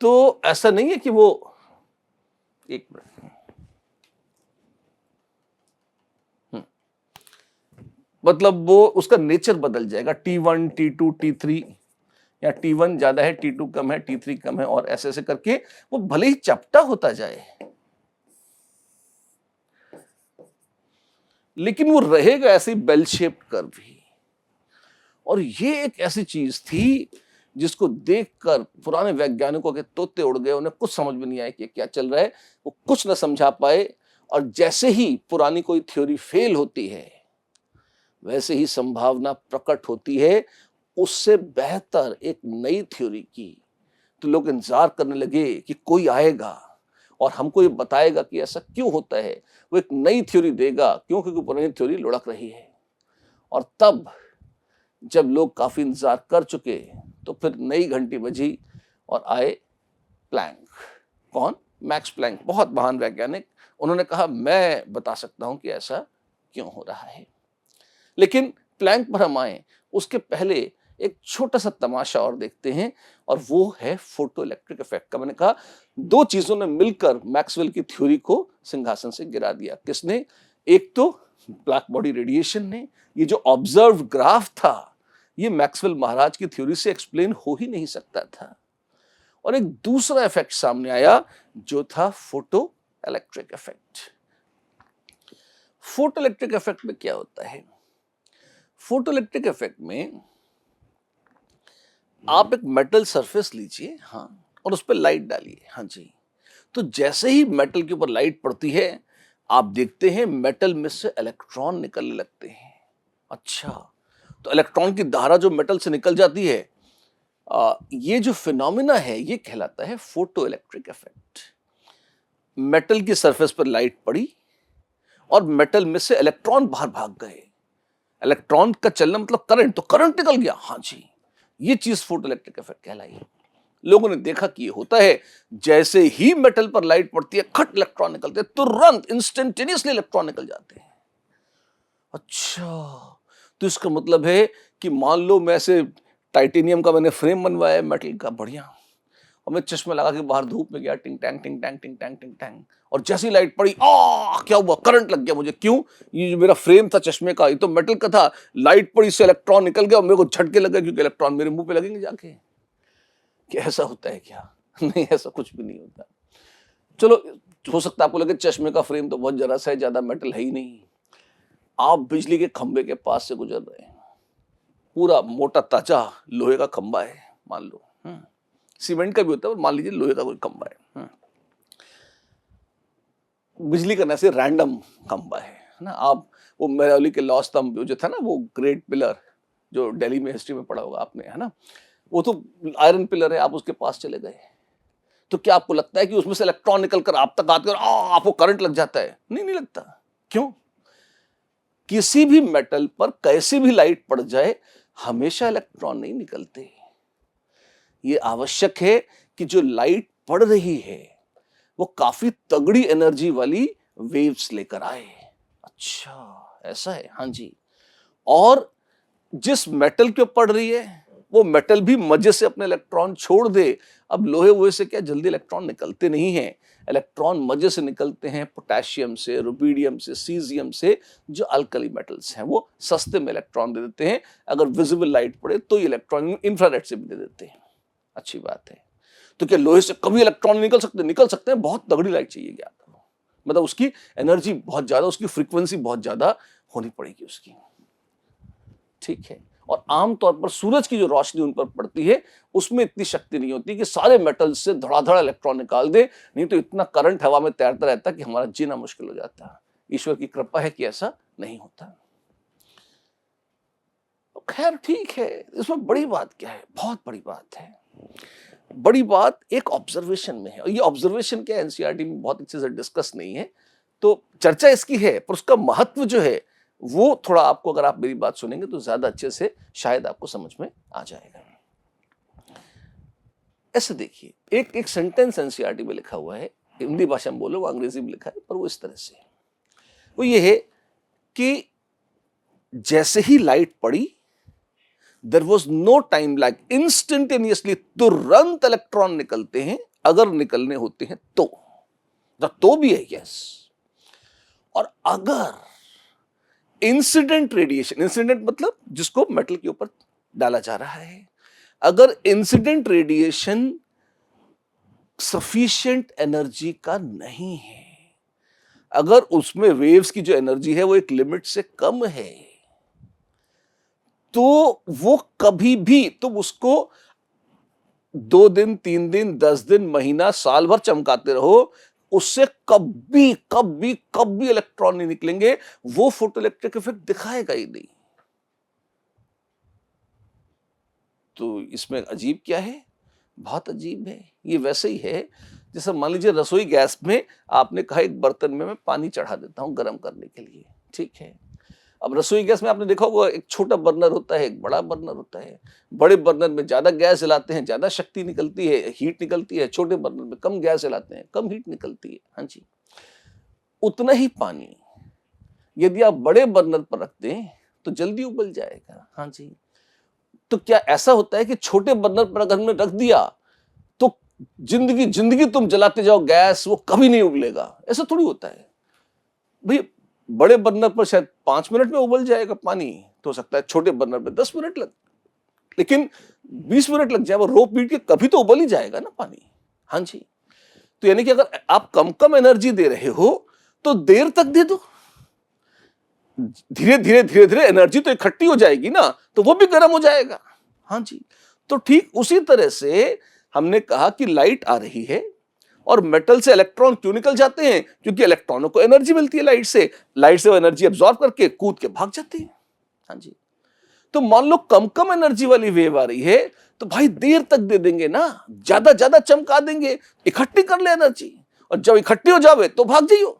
तो ऐसा नहीं है कि वो, एक मिनट, मतलब वो उसका नेचर बदल जाएगा। T1, T2, T3, या T1 ज्यादा है, T2 कम है, T3 कम है, और ऐसे ऐसे करके वो भले ही चपटा होता जाए लेकिन वो रहेगा ऐसे बेल शेप्ड कर्व ही। और ये एक ऐसी चीज थी जिसको देखकर पुराने वैज्ञानिकों के तोते उड़ गए, उन्हें कुछ समझ में नहीं आया कि क्या चल रहा है, वो कुछ न समझा पाए। और जैसे ही पुरानी कोई थ्योरी फेल होती है वैसे ही संभावना प्रकट होती है उससे बेहतर एक नई थ्योरी की। तो लोग इंतजार करने लगे कि कोई आएगा और हमको ये बताएगा कि ऐसा क्यों होता है, वो एक नई थ्योरी देगा, क्यों? क्योंकि पुरानी थ्योरी लुढ़क रही है। और तब जब लोग काफी इंतजार कर चुके तो फिर नई घंटी बजी और आए प्लैंक। कौन? मैक्स प्लैंक, बहुत महान वैज्ञानिक। उन्होंने कहा मैं बता सकता हूं कि ऐसा क्यों हो रहा है। लेकिन प्लैंक पर हम आए उसके पहले एक छोटा सा तमाशा और देखते हैं, और वो है फोटो इलेक्ट्रिक इफेक्ट का। मैंने कहा दो चीजों ने मिलकर मैक्सवेल की थ्योरी को सिंहासन से गिरा दिया। किसने? एक तो ब्लैक बॉडी रेडिएशन ने। ये जो ऑब्जर्व ग्राफ था ये मैक्सवेल महाराज की थ्योरी से एक्सप्लेन हो ही नहीं सकता था। और एक दूसरा इफेक्ट सामने आया जो था photo electric effect. Photo electric effect में क्या होता है? फोटो इलेक्ट्रिक इफेक्ट में आप एक मेटल सरफेस लीजिए, हाँ, और उस पर लाइट डालिए, हाँ जी। तो जैसे ही मेटल के ऊपर लाइट पड़ती है, आप देखते हैं मेटल में से इलेक्ट्रॉन निकलने लगते हैं। अच्छा, तो इलेक्ट्रॉन की धारा जो मेटल से निकल जाती है, ये जो फिनोमिना है ये कहलाता है फोटो इलेक्ट्रिक इफेक्ट। मेटल की सरफेस पर लाइट पड़ी और मेटल में से इलेक्ट्रॉन बाहर भाग गए। इलेक्ट्रॉन का चलना मतलब करंट, तो करंट निकल गया, हाँ जी, ये चीज फोटो इलेक्ट्रिक इफेक्ट कहलाई। लोगों ने देखा कि ये होता है, जैसे ही मेटल पर लाइट पड़ती है खट इलेक्ट्रॉन निकलते हैं, तुरंत इंस्टेंटेनियसली इलेक्ट्रॉन निकल जाते हैं। अच्छा, तो इसका मतलब है कि मान लो मैं से टाइटेनियम का मैंने फ्रेम बनवाया है मेटल का, बढ़िया, और मैं चश्मा लगा के बाहर धूप में गया, टिंग टैंग टिंग टैंग टिंग टैंग टिंग टैंग, और जैसी लाइट पड़ी, क्या हुआ, करंट लग गया मुझे। क्यों? ये जो मेरा फ्रेम था चश्मे का, ये तो मेटल का था, लाइट पड़ी से इलेक्ट्रॉन निकल गया और मेरे को झटके लग गए, क्योंकि इलेक्ट्रॉन मेरे मुंह पे लगेंगे जाके। क्या ऐसा होता है क्या? नहीं, ऐसा कुछ भी नहीं होता। चलो, हो सकता है आपको लगे चश्मे का फ्रेम तो बहुत जरा सा है, ज्यादा मेटल है ही नहीं। आप बिजली के खंबे के पास से गुजर रहे हैं, पूरा मोटा ताजा लोहे का खंबा है, मान लो, सीमेंट का भी होता है, मान लीजिए लोहे का कोई खंबा है, बिजली का ऐसे रैंडम खंबा है ना। आप वो मेरावली के लॉ स्तंभ जो था ना, वो ग्रेट पिलर जो दिल्ली में हिस्ट्री में पढ़ा होगा आपने, है ना, वो तो आयरन पिलर है, आप उसके पास चले गए, तो क्या आपको लगता है कि उसमें से इलेक्ट्रॉन निकलकर आप तक आते और आपको करंट लग जाता है? नहीं, नहीं लगता। क्यों? किसी भी मेटल पर कैसी भी लाइट पड़ जाए, हमेशा इलेक्ट्रॉन नहीं निकलते। ये आवश्यक है कि जो लाइट पड़ रही है वो काफी तगड़ी एनर्जी वाली वेव्स लेकर आए। अच्छा, ऐसा है, हाँ जी। और जिस मेटल के पड़ रही है वो मेटल भी मजे से अपने इलेक्ट्रॉन छोड़ दे। अब लोहे वोहे से क्या जल्दी इलेक्ट्रॉन निकलते नहीं हैं, इलेक्ट्रॉन मजे से निकलते हैं पोटेशियम से, रुबिडियम से, सीजियम से, जो अल्कली मेटल्स हैं, वो सस्ते में इलेक्ट्रॉन दे देते हैं। अगर विजिबल लाइट पड़े तो ये इलेक्ट्रॉन इंफ्रारेड से भी दे देते हैं। अच्छी बात है। तो क्या लोहे से कभी इलेक्ट्रॉन निकल सकते? निकल सकते हैं, बहुत तगड़ी लाइट चाहिए क्या, मतलब उसकी एनर्जी बहुत ज्यादा, उसकी फ्रीक्वेंसी बहुत ज्यादा होनी पड़ेगी उसकी, ठीक है। और आमतौर पर सूरज की जो रोशनी उन पर पड़ती है उसमें इतनी शक्ति नहीं होती कि सारे मेटल से धड़ाधड़ इलेक्ट्रॉन निकाल दे, नहीं तो इतना करंट हवा में तैरता रहता कि हमारा जीना मुश्किल हो जाता। ईश्वर की कृपा है कि ऐसा नहीं होता। तो खैर ठीक है, इसमें बड़ी बात क्या है? बहुत बड़ी बात है। बड़ी बात एक ऑब्जर्वेशन में है, और ये ऑब्जर्वेशन क्या एनसीईआरटी में बहुत अच्छे से डिस्कस नहीं है, तो चर्चा इसकी है, पर उसका महत्व जो है वो थोड़ा आपको, अगर आप मेरी बात सुनेंगे तो ज्यादा अच्छे से शायद आपको समझ में आ जाएगा। ऐसे देखिए, एक सेंटेंस एनसीईआरटी में लिखा हुआ है, हिंदी भाषा में बोलो, अंग्रेजी में लिखा है, पर वो इस तरह से, वो ये है कि जैसे ही लाइट पड़ी, there was no time lag, instantaneously तुरंत इलेक्ट्रॉन निकलते हैं, अगर निकलने होते हैं तो भी है, यस। और अगर इंसिडेंट रेडिएशन, इंसिडेंट मतलब जिसको मेटल के ऊपर डाला जा रहा है, अगर इंसिडेंट रेडिएशन सफिशिएंट एनर्जी का नहीं है, अगर उसमें वेव्स की जो एनर्जी है वो एक लिमिट से कम है, तो वो कभी भी तुम उसको 2 दिन, 3 दिन, 10 दिन, महीना, साल भर चमकाते रहो, उससे कभी कभी कभी इलेक्ट्रॉन नहीं निकलेंगे, वो फोटो इलेक्ट्रिक इफेक्ट दिखाएगा ही नहीं। तो इसमें अजीब क्या है? बहुत अजीब है। ये वैसे ही है जैसे मान लीजिए रसोई गैस में आपने कहा एक बर्तन में मैं पानी चढ़ा देता हूं गर्म करने के लिए, ठीक है। अब रसोई गैस में आपने देखा होगा एक छोटा बर्नर होता है, एक बड़ा बर्नर होता है। बड़े बर्नर में ज्यादा गैस जलाते हैं, ज्यादा शक्ति निकलती है, हीट निकलती है। छोटे बर्नर में कम गैस जलाते हैं, कम हीट निकलती है, हाँ जी। उतना ही पानी यदि आप बड़े बर्नर पर रख दें तो जल्दी उबल जाएगा, हाँ जी। तो क्या ऐसा होता है कि छोटे बर्नर पर अगर हमने रख दिया तो जिंदगी जिंदगी तुम जलाते जाओ गैस, वो कभी नहीं उबलेगा? ऐसा थोड़ी होता है भाई। बड़े बर्नर पर शायद 5 मिनट में उबल जाएगा पानी, तो हो सकता है छोटे बर्नर पे 10 मिनट लग, लेकिन 20 मिनट लग जाए, वो रो पीट के कभी तो उबल ही जाएगा ना पानी, हाँ जी। तो यानी कि अगर आप कम कम एनर्जी दे रहे हो तो देर तक दे दो, धीरे धीरे एनर्जी तो इकट्ठी हो जाएगी ना, तो वो भी गर्म हो जाएगा। हाँ जी, तो ठीक उसी तरह से हमने कहा कि लाइट आ रही है और मेटल से इलेक्ट्रॉन क्यों निकल जाते हैं? क्योंकि इलेक्ट्रॉनों को एनर्जी मिलती है लाइट से वो एनर्जी एब्जॉर्ब करके कूद के भाग जाती है। हाँ जी, तो मान लो कम कम एनर्जी वाली वेव आ रही है, तो भाई देर तक दे देंगे ना, ज्यादा ज्यादा चमका देंगे, इकट्ठी कर ले एनर्जी, और जब इकट्ठी हो जावे तो भाग जाइयो।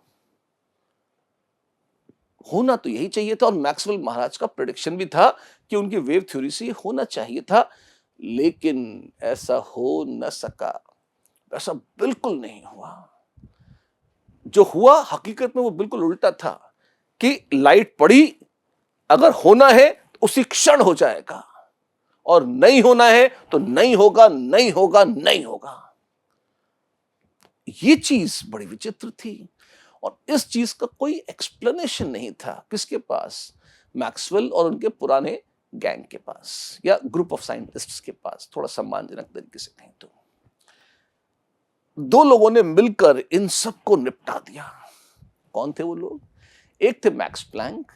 होना तो यही चाहिए था, और मैक्सवेल महाराज का प्रेडिक्शन भी था कि उनकी वेव थ्योरी से होना चाहिए था, लेकिन ऐसा हो न सका, ऐसा बिल्कुल नहीं हुआ। जो हुआ हकीकत में वो बिल्कुल उल्टा था कि लाइट पड़ी, अगर होना है तो उसी क्षण हो जाएगा, और नहीं होना है तो नहीं होगा, नहीं होगा, नहीं होगा। ये चीज बड़ी विचित्र थी, और इस चीज का कोई एक्सप्लेनेशन नहीं था किसके पास? मैक्सवेल और उनके पुराने गैंग के पास, या ग्रुप ऑफ साइंटिस्ट्स के पास, थोड़ा सम्मानजनक तरीके से कहें तो। दो लोगों ने मिलकर इन सबको निपटा दिया। कौन थे वो लोग? एक थे मैक्स प्लैंक,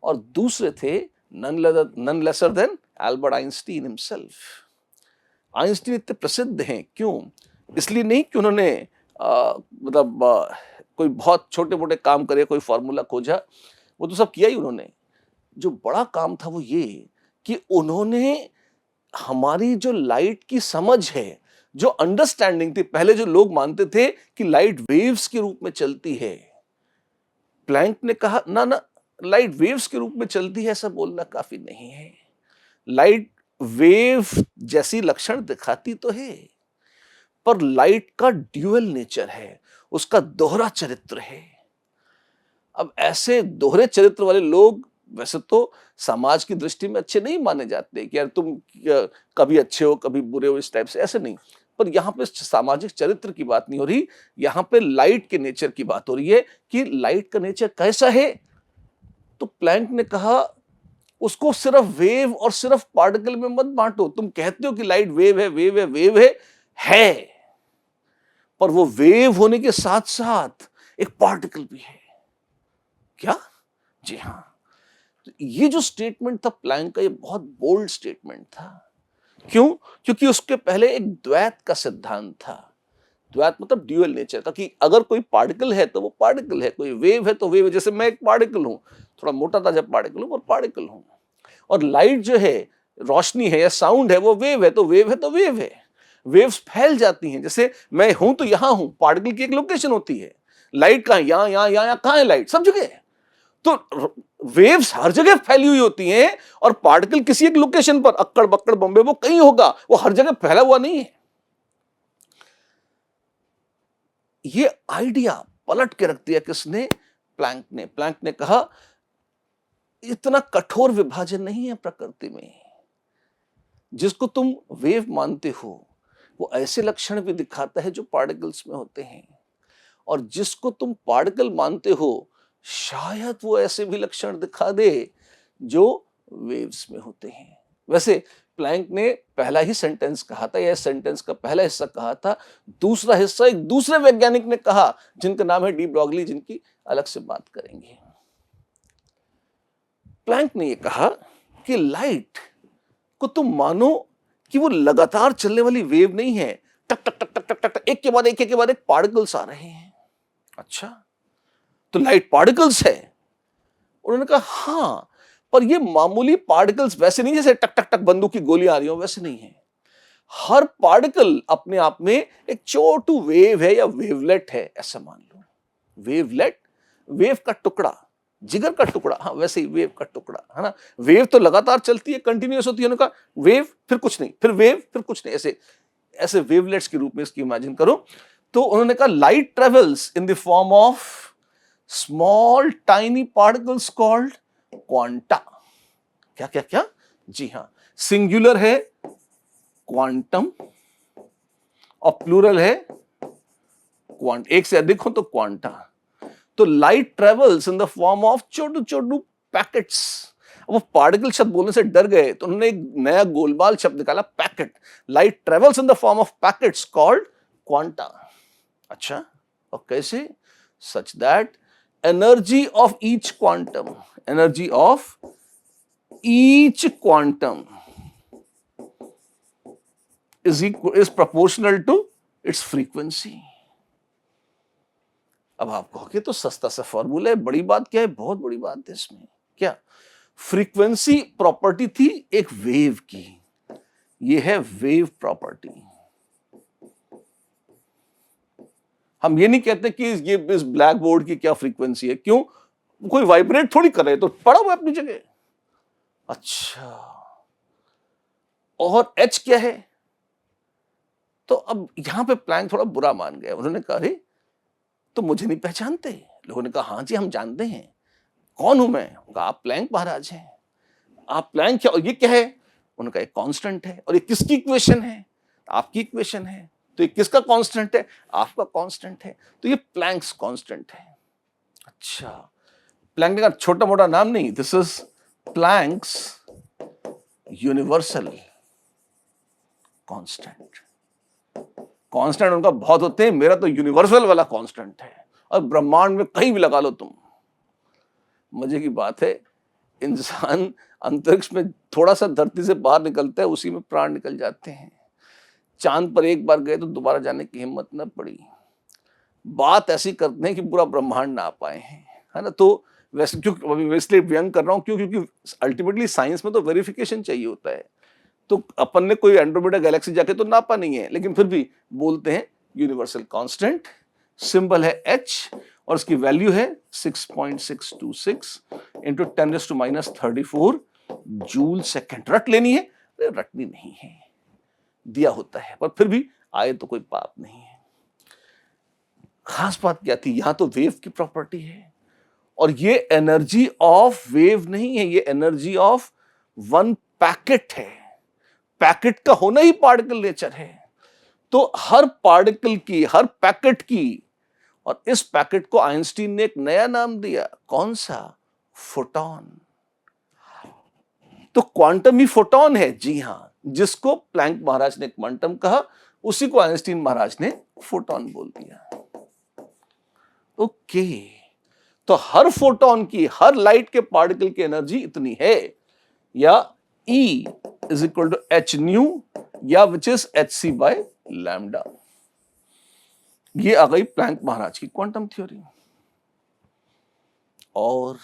और दूसरे थे none lesser than Albert Einstein himself. Einstein इतने प्रसिद्ध हैं क्यों? इसलिए नहीं कि उन्होंने कोई बहुत छोटे मोटे काम करे, कोई फॉर्मूला खोजा, वो तो सब किया ही उन्होंने। जो बड़ा काम था वो ये कि उन्होंने हमारी जो लाइट की समझ है, जो अंडरस्टैंडिंग थी, पहले जो लोग मानते थे कि लाइट वेव्स के रूप में चलती है, प्लैंक ने कहा ना ना, लाइट वेव्स के रूप में चलती है ऐसा बोलना काफी नहीं है। लाइट वेव जैसी लक्षण दिखाती तो है, पर लाइट का ड्यूअल नेचर है, उसका दोहरा चरित्र है। अब ऐसे दोहरे चरित्र वाले लोग वैसे तो समाज की दृष्टि में अच्छे नहीं माने जाते कि यार तुम कभी अच्छे हो कभी बुरे हो, इस टाइप से, ऐसे नहीं। पर यहाँ पे सामाजिक चरित्र की बात नहीं हो रही, यहाँ पे लाइट के नेचर की बात हो रही है कि लाइट का नेचर कैसा है। तो प्लैंक ने कहा उसको सिर्फ वेव और सिर्फ पार्टिकल में मत बांटो। तुम कहते हो कि लाइट वेव है, वेव है, वेव है, पर वो वेव होने के साथ साथ एक पार्टिकल भी है। क्या? जी हां। तो ये जो स्टेटमेंट था प्लैंक का, ये बहुत बोल्ड स्टेटमेंट था। क्यों? क्योंकि उसके पहले एक द्वैत का सिद्धांत था। द्वैत मतलब ड्यूअल नेचर का, कि अगर कोई पार्टिकल है तो वो पार्टिकल है, कोई वेव है तो वेव है। जैसे मैं एक पार्टिकल हूं, थोड़ा मोटा ताजा पार्टिकल हूं, पर पार्टिकल हूं। और लाइट जो है, रोशनी है या साउंड है, वो वेव है तो वेव है तो वेव है। वेव्स फैल जाती हैं, जैसे मैं हूं तो यहां हूं, पार्टिकल की एक लोकेशन होती है। लाइट कहां? यहां यहां यहां, कहां है लाइट? सब जगह। तो वेव्स हर जगह फैली हुई होती हैं, और पार्टिकल किसी एक लोकेशन पर, अक्कड़ बक्कड़ बम्बे, वो कहीं होगा, वो हर जगह फैला हुआ नहीं है। ये आइडिया पलट के रख दिया किसने? प्लैंक ने। प्लैंक ने कहा इतना कठोर विभाजन नहीं है प्रकृति में। जिसको तुम वेव मानते हो वो ऐसे लक्षण भी दिखाता है जो पार्टिकल्स में होते हैं, और जिसको तुम पार्टिकल मानते हो शायद वो ऐसे भी लक्षण दिखा दे जो वेव्स में होते हैं। वैसे प्लैंक ने पहला ही सेंटेंस कहा था, यह सेंटेंस का पहला हिस्सा कहा था। दूसरा हिस्सा एक दूसरे वैज्ञानिक ने कहा जिनका नाम है डी ब्रॉगली, जिनकी अलग से बात करेंगे। प्लैंक ने यह कहा कि लाइट को तुम मानो कि वो लगातार चलने वाली वेव नहीं है, टक टक टक टक टक टक, एक के बाद एक पार्टिकल्स आ रहे हैं। अच्छा, तो लाइट पार्टिकल्स है? उन्होंने कहा हां, पर ये मामूली पार्टिकल्स वैसे नहीं जैसे टक टक टक बंदूक की गोलियां आ रही हो, वैसे नहीं है। हर पार्टिकल अपने आप में एक छोटू वेव है या वेवलेट है, ऐसा मान लो। वेवलेट, वेव का टुकड़ा, जिगर का टुकड़ा, हाँ वैसे ही वेव का टुकड़ा, है ना। वेव तो लगातार चलती है, कंटिन्यूअस होती है। उन्होंने कहा वेव फिर कुछ नहीं, फिर वेव फिर कुछ नहीं, ऐसे ऐसे वेवलेट्स के रूप में इसकी इमेजिन करो। तो उन्होंने कहा light travels in the form of small tiny particles called quanta. क्या क्या क्या? जी हां, सिंगुलर है क्वांटम और प्लूरल है क्वांट, एक से अधिक हो तो क्वांटा। तो light travels in the form of Chhotu Chhotu packets. वो पार्टिकल शब्द बोलने से डर गए तो उन्होंने एक नया गोलमाल शब्द निकाला, packet. Light travels in the form of packets called quanta. अच्छा, और कैसे? Such that energy of each quantum, energy of each quantum is proportional to its frequency। अब आप कहोगे तो सस्ता सा फॉर्मूला है, बड़ी बात क्या है? बहुत बड़ी बात है इसमें। क्या? फ्रीक्वेंसी प्रॉपर्टी थी एक वेव की, ये है वेव प्रॉपर्टी। हम ये नहीं कहते कि ये इस ब्लैक बोर्ड की क्या फ्रीक्वेंसी है, क्यों? कोई वाइब्रेट थोड़ी कर रहे, तो पड़ा हुआ अपनी जगह। अच्छा, और एच क्या है? तो अब यहां पे प्लैंक थोड़ा बुरा मान गया, उन्होंने कहा अरे तो मुझे नहीं पहचानते? लोगों ने कहा हाँ जी हम जानते हैं। कौन हूं मैं? आप प्लैंक महाराज हैं। आप प्लैंक क्या? और ये क्या है? उनका एक कांस्टेंट है। और ये किसकी इक्वेशन है? आपकी इक्वेशन है। तो ये किसका कांस्टेंट है? आपका कांस्टेंट है। तो ये प्लैंक्स कांस्टेंट है। अच्छा, प्लैंक का छोटा मोटा नाम नहीं, this is Planck's universal constant. Constant उनका बहुत होते हैं, मेरा तो यूनिवर्सल वाला कांस्टेंट है, और ब्रह्मांड में कहीं भी लगा लो तुम। मजे की बात है, इंसान अंतरिक्ष में थोड़ा सा धरती से बाहर निकलता है, उसी में प्राण निकल जाते हैं। चांद पर एक बार गए तो दोबारा जाने की हिम्मत न पड़ी। बात ऐसी करते हैं कि पूरा ब्रह्मांड ना आ पाए हैं, है ना। तो वैसे क्यों इसलिए व्यंग कर रहा हूं, क्योंकि अल्टीमेटली साइंस में तो वेरिफिकेशन चाहिए होता है। तो अपन ने कोई एंड्रोमेडा गैलेक्सी जाके तो नापा नहीं है, लेकिन फिर भी बोलते हैं यूनिवर्सल कांस्टेंट, सिंबल है H, और उसकी वैल्यू है 6.626 इंटू 10⁻34 जूल सेकेंड। रट लेनी है? रटनी नहीं है, दिया होता है, पर फिर भी आए तो कोई पाप नहीं है। खास बात क्या थी? यहां तो वेव की प्रॉपर्टी है, और ये एनर्जी ऑफ वेव नहीं है, ये एनर्जी ऑफ वन पैकेट है। पैकेट का होना ही पार्टिकल नेचर है। तो हर पार्टिकल की, हर पैकेट की, और इस पैकेट को आइंस्टीन ने एक नया नाम दिया। कौन सा? फोटॉन। तो क्वांटम ही फोटॉन है, जी हां। जिसको प्लैंक महाराज ने क्वांटम कहा, उसी को आइंस्टीन महाराज ने फोटॉन बोल दिया। ओके, तो हर फोटॉन की, हर लाइट के पार्टिकल की एनर्जी इतनी है, या E is equal to h nu, या which is hc by lambda। ये आ गई प्लैंक महाराज की क्वांटम थ्योरी। और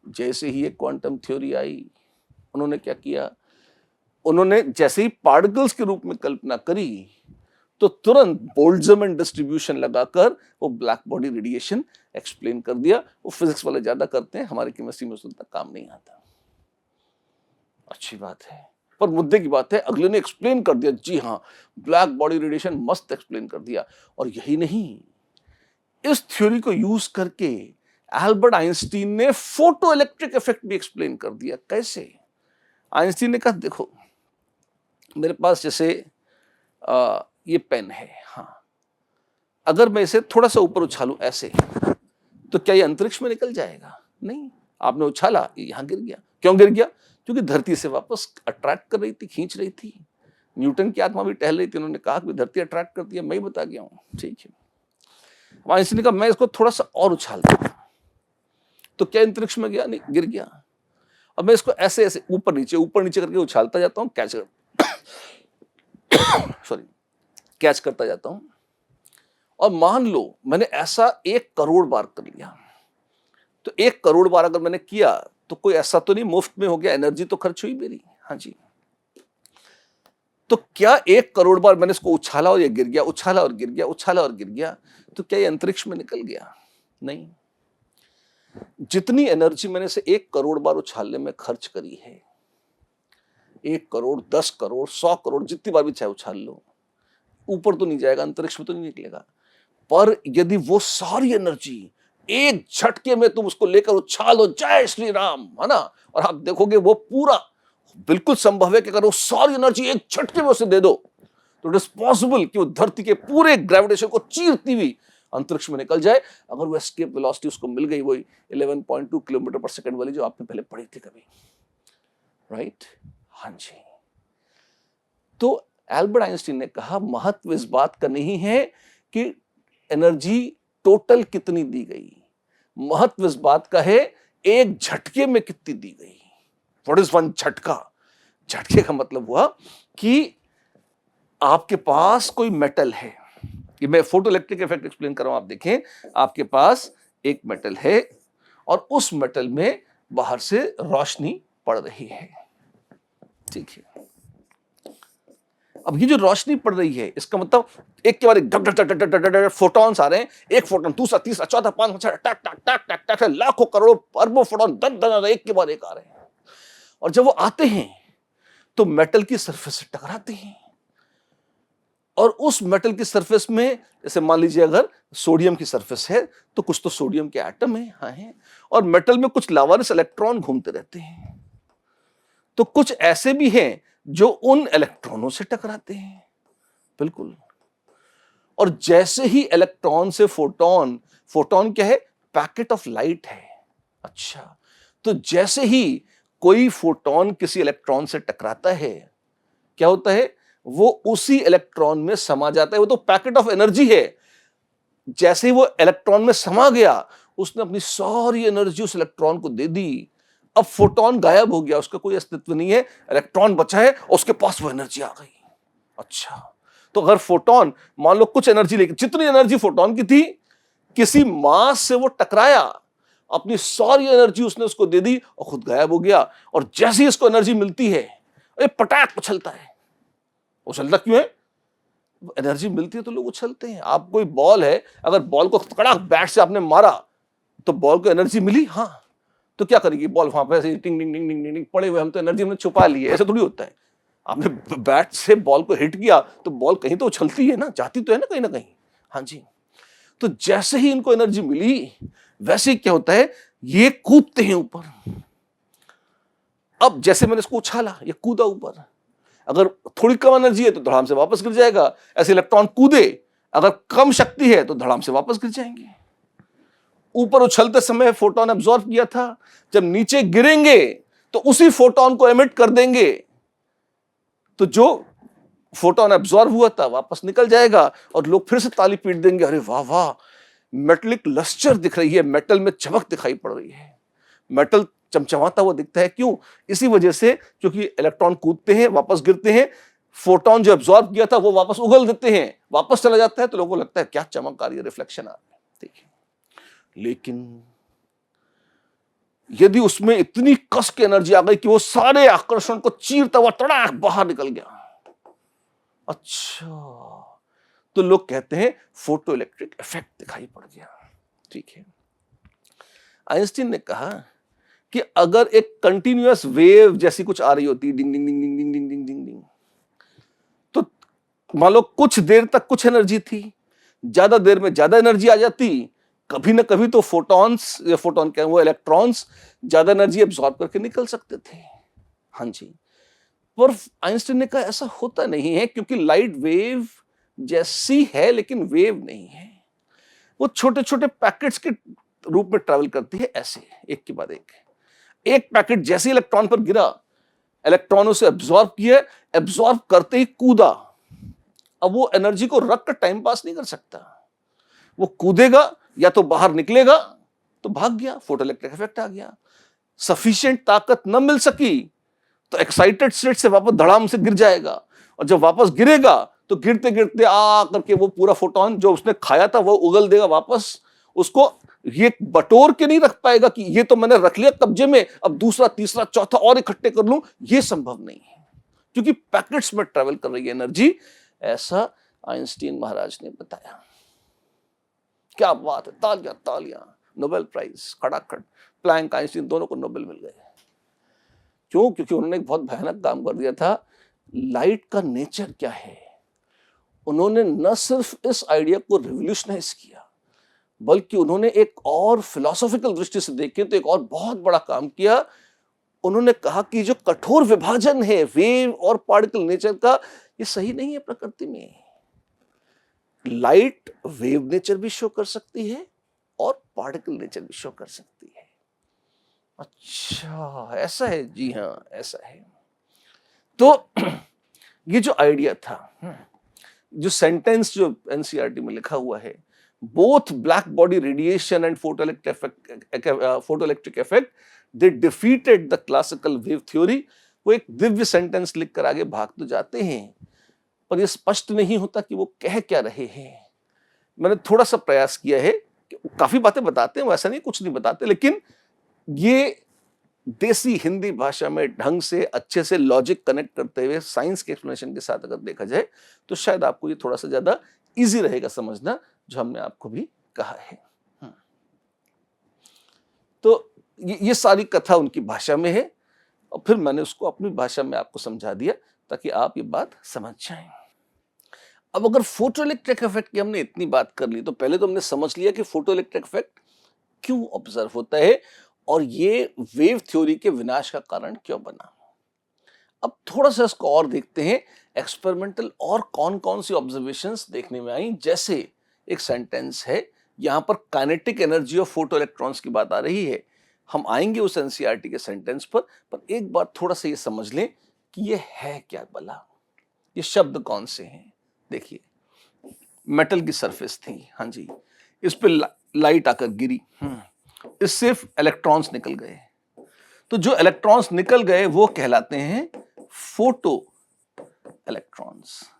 जैसे ही ये क्वांटम थ्योरी आई, उन्होंने क्या किया? उन्होंने जैसे ही पार्टिकल्स के रूप में कल्पना करी, तो तुरंत बोल्ट्जमैन डिस्ट्रीब्यूशन लगाकर वो ब्लैक बॉडी रेडिएशन एक्सप्लेन कर दिया। वो फिजिक्स वाले ज्यादा करते हैं, हमारे केमिस्ट्री में उसका काम नहीं आता। अच्छी बात है, पर मुद्दे की बात है, अगले ने एक्सप्लेन कर दिया। जी हाँ, ब्लैक बॉडी रेडिएशन मस्त एक्सप्लेन कर दिया। और यही नहीं, इस थ्योरी को यूज करके एल्बर्ट आइंस्टीन ने फोटो इलेक्ट्रिक इफेक्ट भी एक्सप्लेन कर दिया। कैसे? आइंस्टीन ने कहा देखो, मेरे पास जैसे ये पेन है, हाँ, अगर मैं इसे थोड़ा सा ऊपर उछालूं ऐसे, तो क्या ये अंतरिक्ष में निकल जाएगा? नहीं। आपने उछाला, ये यहां गिर गया। क्यों गिर गया? क्योंकि धरती से वापस अट्रैक्ट कर रही थी, खींच रही थी। न्यूटन की आत्मा भी टहल रही थी, उन्होंने कहा कि धरती अट्रैक्ट करती है, मैं ही बता गया हूं। ठीक है, आइंस्टीन ने कहा मैं इसको थोड़ा सा और उछालता हूं, तो क्या अंतरिक्ष में गया? नहीं, गिर गया। अब मैं इसको ऐसे ऐसे ऊपर नीचे करके उछालता जाता हूं, कैच करता जाता हूं। और मान लो मैंने ऐसा 1 करोड़ बार कर लिया, तो 1 करोड़ बार अगर मैंने किया, तो कोई ऐसा तो नहीं मुफ्त में हो गया, एनर्जी तो खर्च हुई मेरी। हाँ जी, तो क्या 1 करोड़ बार मैंने इसको उछाला और ये गिर गया, उछाला और गिर गया, उछाला और गिर गया, तो क्या ये अंतरिक्ष में निकल गया? नहीं। जितनी एनर्जी मैंने इसे 1 करोड़ बार उछालने में खर्च करी है, 1 करोड़, 10 करोड़, 100 करोड़, जितनी बार भी चाहे उछाल लो, ऊपर तो नहीं जाएगा, अंतरिक्ष में तो नहीं निकलेगा। पर यदि वो सारी एनर्जी एक झटके में तुम उसको लेकर उछालो, जय श्री राम, है ना, और आप देखोगे वो पूरा, बिल्कुल संभव है कि अगर वो सारी एनर्जी एक झटके में उसे दे दो, तो इट इज पॉसिबल कि वो धरती के पूरे ग्रेविटेशन को चीरती हुई अंतरिक्ष में निकल जाए। अगर वो एस्केप वेलोसिटी उसको मिल गई, वही 11.2 किलोमीटर पर सेकंड वाली जो आपने पहले पढ़ी थी कभी, राइट? हाँ जी। तो एल्बर्ट आइंस्टीन ने कहा महत्व इस बात का नहीं है कि एनर्जी टोटल कितनी दी गई, महत्व इस बात का है एक झटके में कितनी दी गई। व्हाट इज वन झटका? झटके का मतलब हुआ कि आपके पास कोई मेटल है, कि मैं फोटो इलेक्ट्रिक इफेक्ट एक्सप्लेन कर रहा हूं। आप देखें, आपके पास एक मेटल है और उस मेटल में बाहर से रोशनी पड़ रही है, ठीक है। अब ये जो रोशनी पड़ रही है, इसका मतलब एक के बाद एक डग डग डग डग डग डग फोटॉन्स आ रहे हैं, एक फोटोन, दूसरा, तीसरा, चौथा, पांचवा, छठा, टक टक टक टक टक, लाखों करोड़ों अरबों फोटोन दन दन एक के बाद एक आ रहे हैं। और जब वो आते हैं तो मेटल की सरफेस से टकराते हैं, और उस मेटल की सरफेस में, जैसे मान लीजिए अगर सोडियम की सरफेस है तो कुछ तो सोडियम के एटम है, हाँ है, और मेटल में कुछ लावारिस इलेक्ट्रॉन घूमते रहते हैं। तो कुछ ऐसे भी हैं जो उन इलेक्ट्रॉनों से टकराते हैं, बिल्कुल। और जैसे ही इलेक्ट्रॉन से फोटोन, फोटोन क्या है? पैकेट ऑफ लाइट है। अच्छा, तो जैसे ही कोई फोटोन किसी इलेक्ट्रॉन से टकराता है, क्या होता है? वो उसी इलेक्ट्रॉन में समा जाता है। वो तो पैकेट ऑफ एनर्जी है। जैसे ही वो इलेक्ट्रॉन में समा गया, उसने अपनी सारी एनर्जी उस इलेक्ट्रॉन को दे दी। अब फोटोन गायब हो गया, उसका कोई अस्तित्व नहीं है, इलेक्ट्रॉन बचा है और उसके पास वो एनर्जी आ गई। अच्छा, तो अगर फोटोन मान लो कुछ एनर्जी लेके, जितनी एनर्जी फोटोन की थी, किसी मास से वो टकराया, अपनी सारी एनर्जी उसने उसको दे दी और खुद गायब हो गया। और जैसे ही इसको एनर्जी मिलती है, ये पटाख उछलता है। उछलता क्यों है? एनर्जी मिलती है तो लोग उछलते हैं। आप कोई बॉल है, अगर बॉल को कड़ाक बैट से आपने मारा तो बॉल को एनर्जी मिली, हाँ, तो क्या करेगी बॉल? वहां पे ऐसे टिंग टिंग टिंग टिंग टिंग पड़े हुए, हम तो एनर्जी हमने छुपा ली है। ऐसा थोड़ी होता है। आपने बैट से बॉल को हिट किया तो बॉल कहीं तो उछलती है ना, जाती तो है ना कहीं ना कहीं। हाँ जी। तो जैसे ही इनको एनर्जी मिली, वैसे ही क्या होता है, ये कूदते हैं ऊपर। अब जैसे मैंने इसको उछाला, ये कूदा ऊपर, अगर थोड़ी कम एनर्जी है तो धड़ाम से वापस गिर जाएगा। ऐसे इलेक्ट्रॉन कूदे, अगर कम शक्ति है तो धड़ाम से वापस गिर जाएंगे। ऊपर उछलते समय फोटोन एब्जॉर्ब किया था, जब नीचे गिरेंगे तो उसी फोटोन को एमिट कर देंगे, तो जो फोटोन एब्जॉर्ब हुआ था वापस निकल जाएगा और लोग फिर से ताली पीट देंगे, अरे वाह वाह, मेटलिक लस्टर दिख रही है, मेटल में चमक दिखाई पड़ रही है, मेटल चमचमाता हुआ दिखता है। क्यों? इसी वजह से, क्योंकि इलेक्ट्रॉन कूदते हैं, वापस गिरते हैं, फोटोन जो एब्जॉर्ब किया था वो वापस उगल देते हैं, वापस चला जाता है, तो लोगों को लगता है क्या चमक आ रही है, रिफ्लेक्शन आ रही है। ठीक है, लेकिन यदि उसमें इतनी कस की एनर्जी आ गई कि वो सारे आकर्षण को चीरता हुआ तड़ाक बाहर निकल गया, अच्छा, तो लोग कहते हैं फोटो इलेक्ट्रिक इफेक्ट दिखाई पड़ गया। ठीक है, आइंस्टीन ने कहा कि अगर एक कंटिन्यूअस वेव जैसी कुछ आ रही होती, डिंग डिंग डिंग डिंग डिंग डिंग डिंग डिंग डिंग, तो मान लो कुछ देर तक कुछ एनर्जी थी, ज्यादा देर में ज्यादा एनर्जी आ जाती, कभी ना कभी तो फोटॉन्स या फोटोन क्या वो इलेक्ट्रॉन्स ज्यादा एनर्जी एब्जॉर्ब करके निकल सकते थे। हाँ जी, पर आइंस्टीन ने कहा ऐसा होता नहीं है, क्योंकि लाइट वेव जैसी है लेकिन वेव नहीं है, वो छोटे छोटे पैकेट्स के रूप में ट्रैवल करती है, ऐसे एक के बाद एक पैकेट जैसे इलेक्ट्रॉन पर गिरा, इलेक्ट्रॉन उसे एब्जॉर्ब किया, एब्जॉर्ब करते ही कूदा। अब वो एनर्जी को रख कर टाइम पास नहीं कर सकता, वो कूदेगा या तो बाहर निकलेगा तो भाग गया, फोटो इलेक्ट्रिक इफेक्ट आ गया। सफिशिएंट ताकत न मिल सकी तो एक्साइटेड स्टेट से वापस धड़ाम से गिर जाएगा, और जब वापस गिरेगा तो गिरते गिरते आ करके वो पूरा फोटोन जो उसने खाया था वो उगल देगा वापस, उसको ये बटोर के नहीं रख पाएगा कि ये तो मैंने रख लिया कब्जे में, अब दूसरा तीसरा चौथा और इकट्ठे कर लूं, ये संभव नहीं है, क्योंकि पैकेट्स में ट्रेवल कर रही है एनर्जी। ऐसा आइंस्टीन महाराज ने बताया। क्या बात है, तालियां तालियां, नोबेल प्राइज खड़ाखड़, प्लैंक आइंस्टीन दोनों को नोबेल मिल गए। क्यों? क्योंकि उन्होंने एक बहुत भयानक काम कर दिया था। लाइट का नेचर क्या है, उन्होंने न सिर्फ इस आइडिया को रिवॉल्यूशनाइज किया, बल्कि उन्होंने एक और फिलोसॉफिकल दृष्टि से देखें तो एक और बहुत बड़ा काम किया। उन्होंने कहा कि जो कठोर विभाजन है वेव और पार्टिकल नेचर का, ये सही नहीं है प्रकृति में। लाइट वेव नेचर भी शो कर सकती है और पार्टिकल नेचर भी शो कर सकती है। अच्छा, ऐसा है? जी हाँ, ऐसा है। तो ये जो आइडिया था, जो सेंटेंस जो एनसीईआरटी में लिखा हुआ है, both black body radiation and photoelectric effect, they defeated the classical wave theory. वो एक दिव्य सेंटेंस लिखकर आगे भाग तो जाते हैं, पर ये स्पष्ट नहीं होता कि वो कह क्या रहे हैं। मैंने थोड़ा सा प्रयास किया है कि काफी बातें बताते हैं, वैसा नहीं कुछ नहीं बताते, लेकिन ये देसी हिंदी भाषा में ढंग से अच्छे से लॉजिक कनेक्ट करते हुए साइंस के एक्सप्लेनेशन के साथ अगर देखा जाए तो शायद आपको ये थोड़ा सा ज्यादा इजी रहेगा समझना, जो हमने आपको भी कहा है। तो ये सारी कथा उनकी भाषा में है और फिर मैंने उसको अपनी भाषा में आपको समझा दिया ताकि आप ये बात समझ जाएं। अब अगर फोटोइलेक्ट्रिक इफेक्ट की हमने इतनी बात कर ली तो पहले तो हमने समझ लिया कि फोटोइलेक्ट्रिक इफेक्ट क्यों ऑब्जर्व होता है और ये वेव थ्योरी के विनाश का कारण क्यों बना। अब थोड़ा सा इसको और देखते हैं, एक्सपेरिमेंटल और कौन कौन सी ऑब्जर्वेशंस देखने में आई। जैसे एक सेंटेंस है, यहां पर kinetic energy of photo electrons की बात आ रही है। हम आएंगे उस एनसीईआरटी के सेंटेंस पर एक बार थोड़ा सा ये समझ लें कि ये है क्या भला, ये शब्द कौन से हैं। देखिए, मेटल की सरफेस थी, हाँ जी, इस पे लाइट आकर गिरी, इससे इलेक्ट्रॉन्स निकल गए। तो जो इलेक्ट्रॉन्स निकल गए वो कहलाते हैं फोटो इलेक्ट्रॉन्स।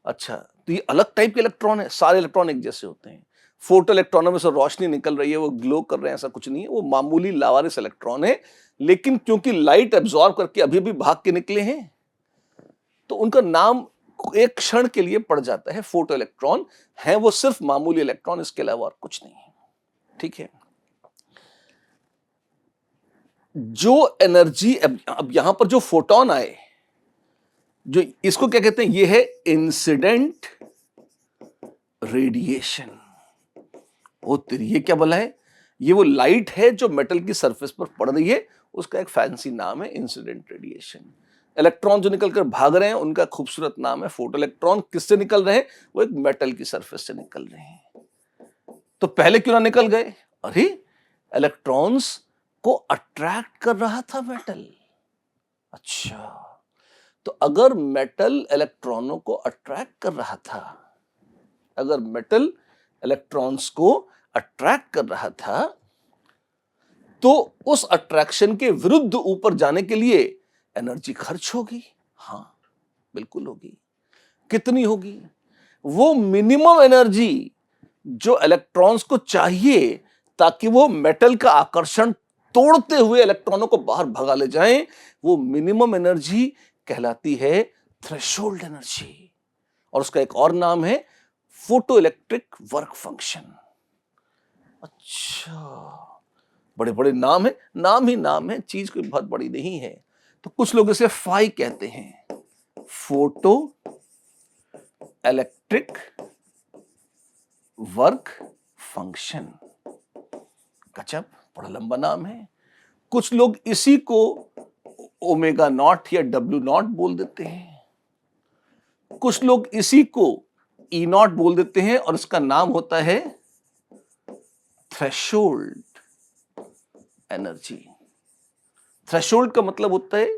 अच्छा, तो ये अलग टाइप के इलेक्ट्रॉन है, सारे इलेक्ट्रॉन एक जैसे होते हैं। फोटो इलेक्ट्रॉनों में से रोशनी निकल रही है, वो ग्लो कर रहे हैं, ऐसा कुछ नहीं है, वो मामूली लावारिस इलेक्ट्रॉन है। लेकिन क्योंकि लाइट एब्जॉर्ब करके अभी भी भाग के निकले हैं तो उनका नाम एक क्षण के लिए पड़ जाता है फोटो इलेक्ट्रॉन। है वो सिर्फ मामूली इलेक्ट्रॉन, इसके अलावा और कुछ नहीं है। ठीक है, जो एनर्जी अब यहां पर जो फोटोन आए, जो इसको क्या कहते हैं, ये है इंसिडेंट रेडिएशन। ओ तेरी, ये क्या बोला है, ये वो लाइट है जो मेटल की सरफेस पर पड़ रही है, उसका एक फैंसी नाम है इंसिडेंट रेडिएशन। इलेक्ट्रॉन जो निकलकर भाग रहे हैं उनका खूबसूरत नाम है फोटो इलेक्ट्रॉन। किससे निकल रहे हैं, वो एक मेटल की सरफेस से निकल रहे हैं। तो पहले क्यों ना निकल गए, अरे इलेक्ट्रॉन्स को अट्रैक्ट कर रहा था मेटल। अच्छा, तो अगर मेटल इलेक्ट्रॉनों को अट्रैक्ट कर रहा था, अगर मेटल इलेक्ट्रॉन्स को अट्रैक्ट कर रहा था, तो उस अट्रैक्शन के विरुद्ध ऊपर जाने के लिए एनर्जी खर्च होगी। हां, बिल्कुल होगी। कितनी होगी, वो मिनिमम एनर्जी जो इलेक्ट्रॉन्स को चाहिए ताकि वो मेटल का आकर्षण तोड़ते हुए इलेक्ट्रॉनों को बाहर भगा ले जाएं, वो मिनिमम एनर्जी कहलाती है थ्रेशोल्ड एनर्जी, और उसका एक और नाम है फोटो इलेक्ट्रिक वर्क फंक्शन। अच्छा, बड़े बड़े नाम है, नाम ही नाम है, चीज कोई बहुत बड़ी नहीं है। तो कुछ लोग इसे फाई कहते हैं, फोटो इलेक्ट्रिक वर्क फंक्शन। गजब, बड़ा लंबा नाम है। कुछ लोग इसी को ओमेगा नॉट या डब्ल्यू नॉट बोल देते हैं, कुछ लोग इसी को ई नॉट बोल देते हैं, और इसका नाम होता है थ्रेशोल्ड एनर्जी। थ्रेशोल्ड का मतलब होता है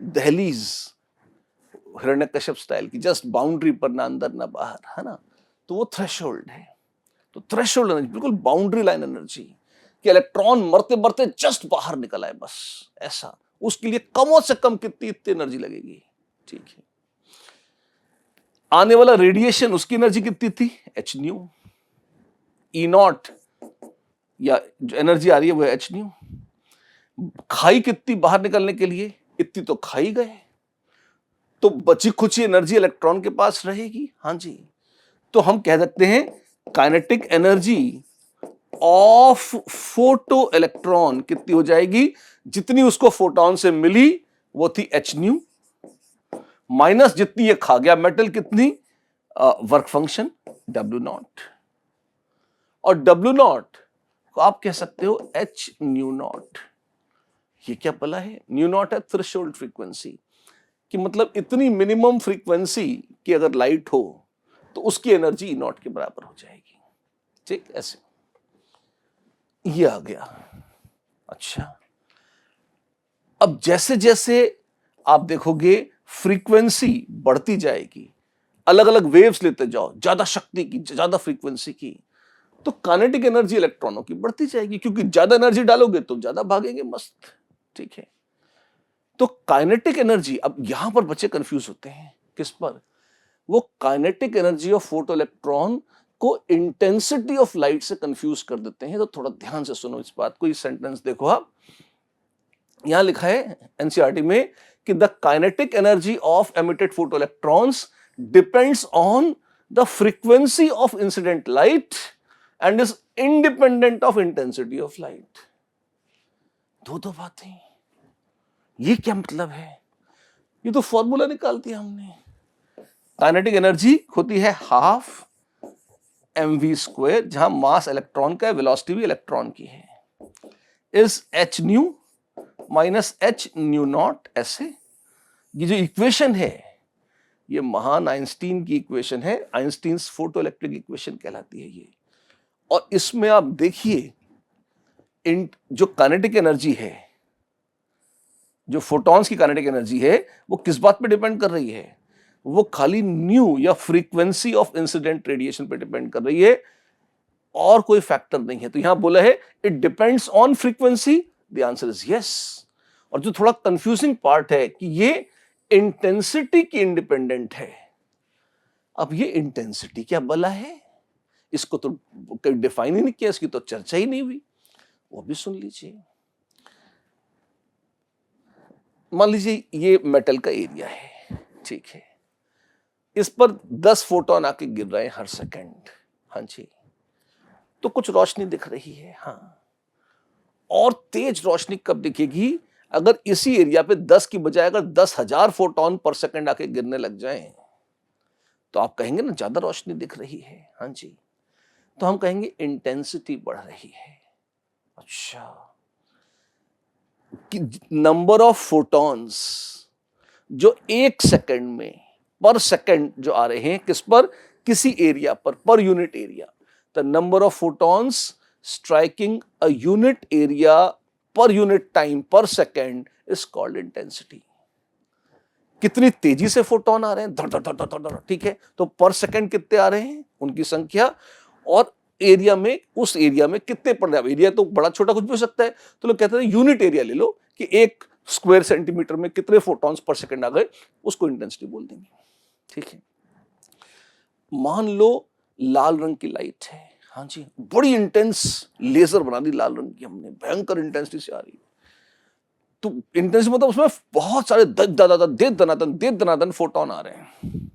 दहलीज, हिरण्यकश्यप स्टाइल की, जस्ट बाउंड्री पर, ना अंदर ना बाहर, है ना। तो वो थ्रेशोल्ड है। तो थ्रेशोल्ड एनर्जी बिल्कुल बाउंड्री लाइन एनर्जी, कि इलेक्ट्रॉन मरते मरते जस्ट बाहर निकल आए, बस ऐसा। उसके लिए कम से कम कितनी इतनी एनर्जी लगेगी। ठीक है, आने वाला रेडिएशन, उसकी एनर्जी कितनी थी, एच न्यू। ई नॉट या जो एनर्जी आ रही है वो एच न्यू। खाई कितनी बाहर निकलने के लिए, इतनी तो खाई गए, तो बची खुची एनर्जी इलेक्ट्रॉन के पास रहेगी। हाँ जी, तो हम कह सकते हैं kinetic energy of photo electron कितनी हो जाएगी, जितनी उसको फोटोन से मिली वो थी एच न्यू, माइनस जितनी ये खा गया मेटल, कितनी, वर्क फंक्शन डब्ल्यू नॉट। और डब्ल्यू नॉट को आप कह सकते हो एच न्यू नॉट। ये क्या पला है, न्यू नॉट है थ्रेशोल्ड फ्रीक्वेंसी, कि मतलब इतनी मिनिमम फ्रीक्वेंसी कि अगर लाइट हो तो उसकी एनर्जी ई नॉट के बराबर हो जाएगी। ठीक, ऐसे ये आ गया। अच्छा, अब जैसे जैसे आप देखोगे फ्रीक्वेंसी बढ़ती जाएगी, अलग अलग वेव्स लेते जाओ, ज्यादा शक्ति की, ज्यादा फ्रीक्वेंसी की, तो काइनेटिक एनर्जी इलेक्ट्रॉनों की बढ़ती जाएगी, क्योंकि ज्यादा एनर्जी डालोगे तो ज्यादा भागेंगे, मस्त, ठीक है। तो काइनेटिक एनर्जी, अब यहां पर बच्चे कंफ्यूज होते हैं किस पर, वो kinetic energy of photo electron को इंटेंसिटी ऑफ लाइट से कंफ्यूज कर देते हैं। तो थोड़ा ध्यान से सुनो इस बात को। ये सेंटेंस देखो आप, यहां लिखा है एनसीईआरटी में कि the kinetic energy of emitted photo electrons depends on the frequency of incident light and is independent of intensity of light. दो बातें, ये क्या मतलब है? ये तो फॉर्मूला निकाल दिया हमने। काइनेटिक एनर्जी होती है हाफ mv स्क्वायर, जहां मास इलेक्ट्रॉन का है, वेलोसिटी भी इलेक्ट्रॉन की है, is h new minus h new not, ऐसे। ये जो इक्वेशन है, ये महान आइंस्टीन की इक्वेशन है, आइंस्टीन्स फोटो इलेक्ट्रिक इक्वेशन कहलाती है ये। और इसमें आप देखिए, जो काइनेटिक एनर्जी है, जो फोटॉन्स की काइनेटिक एनर्जी है, वो किस बात पे डिपेंड कर रही है? वो खाली न्यू या फ्रीक्वेंसी ऑफ इंसिडेंट रेडिएशन पे डिपेंड कर रही है, और कोई फैक्टर नहीं है। तो यहां बोला है it depends on frequency, the answer is yes. और जो थोड़ा कंफ्यूजिंग पार्ट है कि ये इंटेंसिटी की इंडिपेंडेंट है। अब ये इंटेंसिटी क्या बला है, इसको तो कहीं डिफाइन ही नहीं किया, इसकी तो चर्चा ही नहीं हुई, वो भी सुन लीजिए। मान लीजिए ये मेटल का एरिया है, ठीक है, इस पर 10 फोटोन आके गिर रहे हैं हर सेकंड, हाँ जी, तो कुछ रोशनी दिख रही है, हाँ। और तेज रोशनी कब दिखेगी? अगर इसी एरिया पे 10 की बजाय अगर 10,000 फोटोन पर सेकंड आके गिरने लग जाएं, तो आप कहेंगे ना ज्यादा रोशनी दिख रही है, हाँ जी, तो हम कहेंगे इंटेंसिटी बढ़ रही है। अच्छा, कि नंबर ऑफ फोटॉन्स जो 1 सेकंड में, पर सेकंड जो आ रहे हैं, किस पर? किसी area per unit area, the number of photons striking a unit area per unit time पर सेकंड इज कॉल्ड इंटेंसिटी। कितनी तेजी से फोटोन आ रहे हैं, धड़ धड़ धड़ धड़ धड़, ठीक है, तो पर सेकंड कितने आ रहे हैं, उनकी संख्या, और एरिया में, उस एरिया में कितने पड़ रहे हैं। एरिया तो बड़ा छोटा कुछ भी हो सकता है, तो लोग कहते हैं यूनिट एरिया ले लो कि 1 स्क्वायर सेंटीमीटर में कितने फोटॉन्स पर सेकंड आ गए, उसको इंटेंसिटी बोल देंगे, ठीक है। मान लो लाल रंग की लाइट है, हाँ जी, बड़ी इंटेंस लेजर बना दी लाल रंग की हमने, भयंकर इंटेंसिटी से आ रही है, तो इंटेंसिटी मतलब उसमें बहुत सारे दे दनादन फोटोन आ रहे हैं,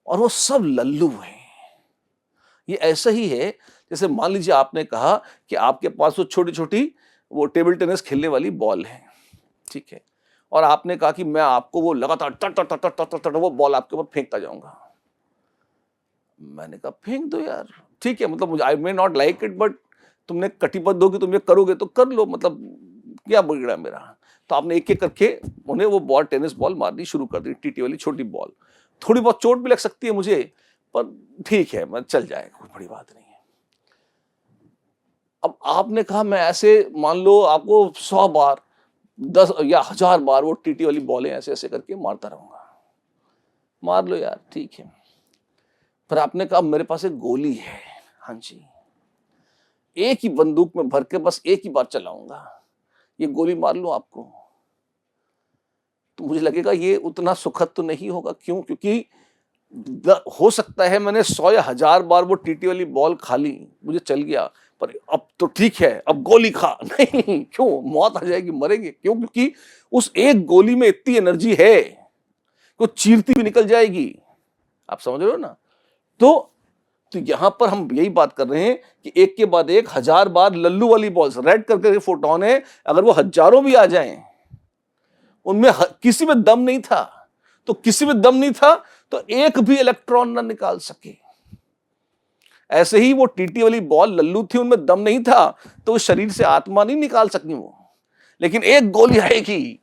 और वो सब लल्लू हैं। ये ऐसा ही है जैसे मान लीजिए आपने कहा कि आपके पास वो छोटी छोटी वो टेबल टेनिस खेलने वाली बॉल है, ठीक है, और आपने कहा कि मैं आपको वो लगातार टर टर टर टर टर टर वो बॉल आपके ऊपर फेंकता जाऊंगा। मैंने कहा फेंक दो यार, ठीक है, मतलब मुझे I may not like it, but तुमने कटिबद्ध हो कि तुम ये करोगे तो कर लो, मतलब क्या बिगड़ा मेरा। तो आपने एक एक करके उन्हें वो बॉल, टेनिस बॉल मारनी शुरू कर दी, टीटी वाली छोटी बॉल। थोड़ी बहुत चोट भी लग सकती है मुझे, पर ठीक है, मैं चल जाएगा, कोई बड़ी बात नहीं है। अब आपने कहा मैं ऐसे, मान लो आपको 100 बार, 10 या 1000 बार वो टीटी वाली बॉलें ऐसे ऐसे करके मारता रहूंगा। मार लो यार, ठीक है। फिर आपने कहा मेरे पास एक गोली है, हाँ जी, एक ही बंदूक में भर के बस एक ही बार चलाऊंगा, ये गोली मार लो आपको। तो मुझे लगेगा ये उतना सुखद तो नहीं होगा। क्यों? क्योंकि हो सकता है मैंने 100 या 1000 बार वो टीटी वाली बॉल खा ली, मुझे चल गया, पर अब तो ठीक है, अब गोली खा नहीं, क्यों? मौत आ जाएगी, मरेंगे। क्यों? क्योंकि उस एक गोली में इतनी एनर्जी है कि चीरती भी निकल जाएगी। आप समझ रहे हो ना? तो यहां पर हम यही बात कर रहे हैं कि एक के बाद एक 1000 बार लल्लू वाली बॉल्स, रेड करके फोटोन है, अगर वो हजारों भी आ जाएं, उनमें किसी में दम नहीं था, तो किसी में दम नहीं था तो एक भी इलेक्ट्रॉन ना निकाल सके। ऐसे ही वो टीटी वाली बॉल लल्लू थी, उनमें दम नहीं था, तो शरीर से आत्मा नहीं निकाल सकी वो। लेकिन एक गोली आएगी,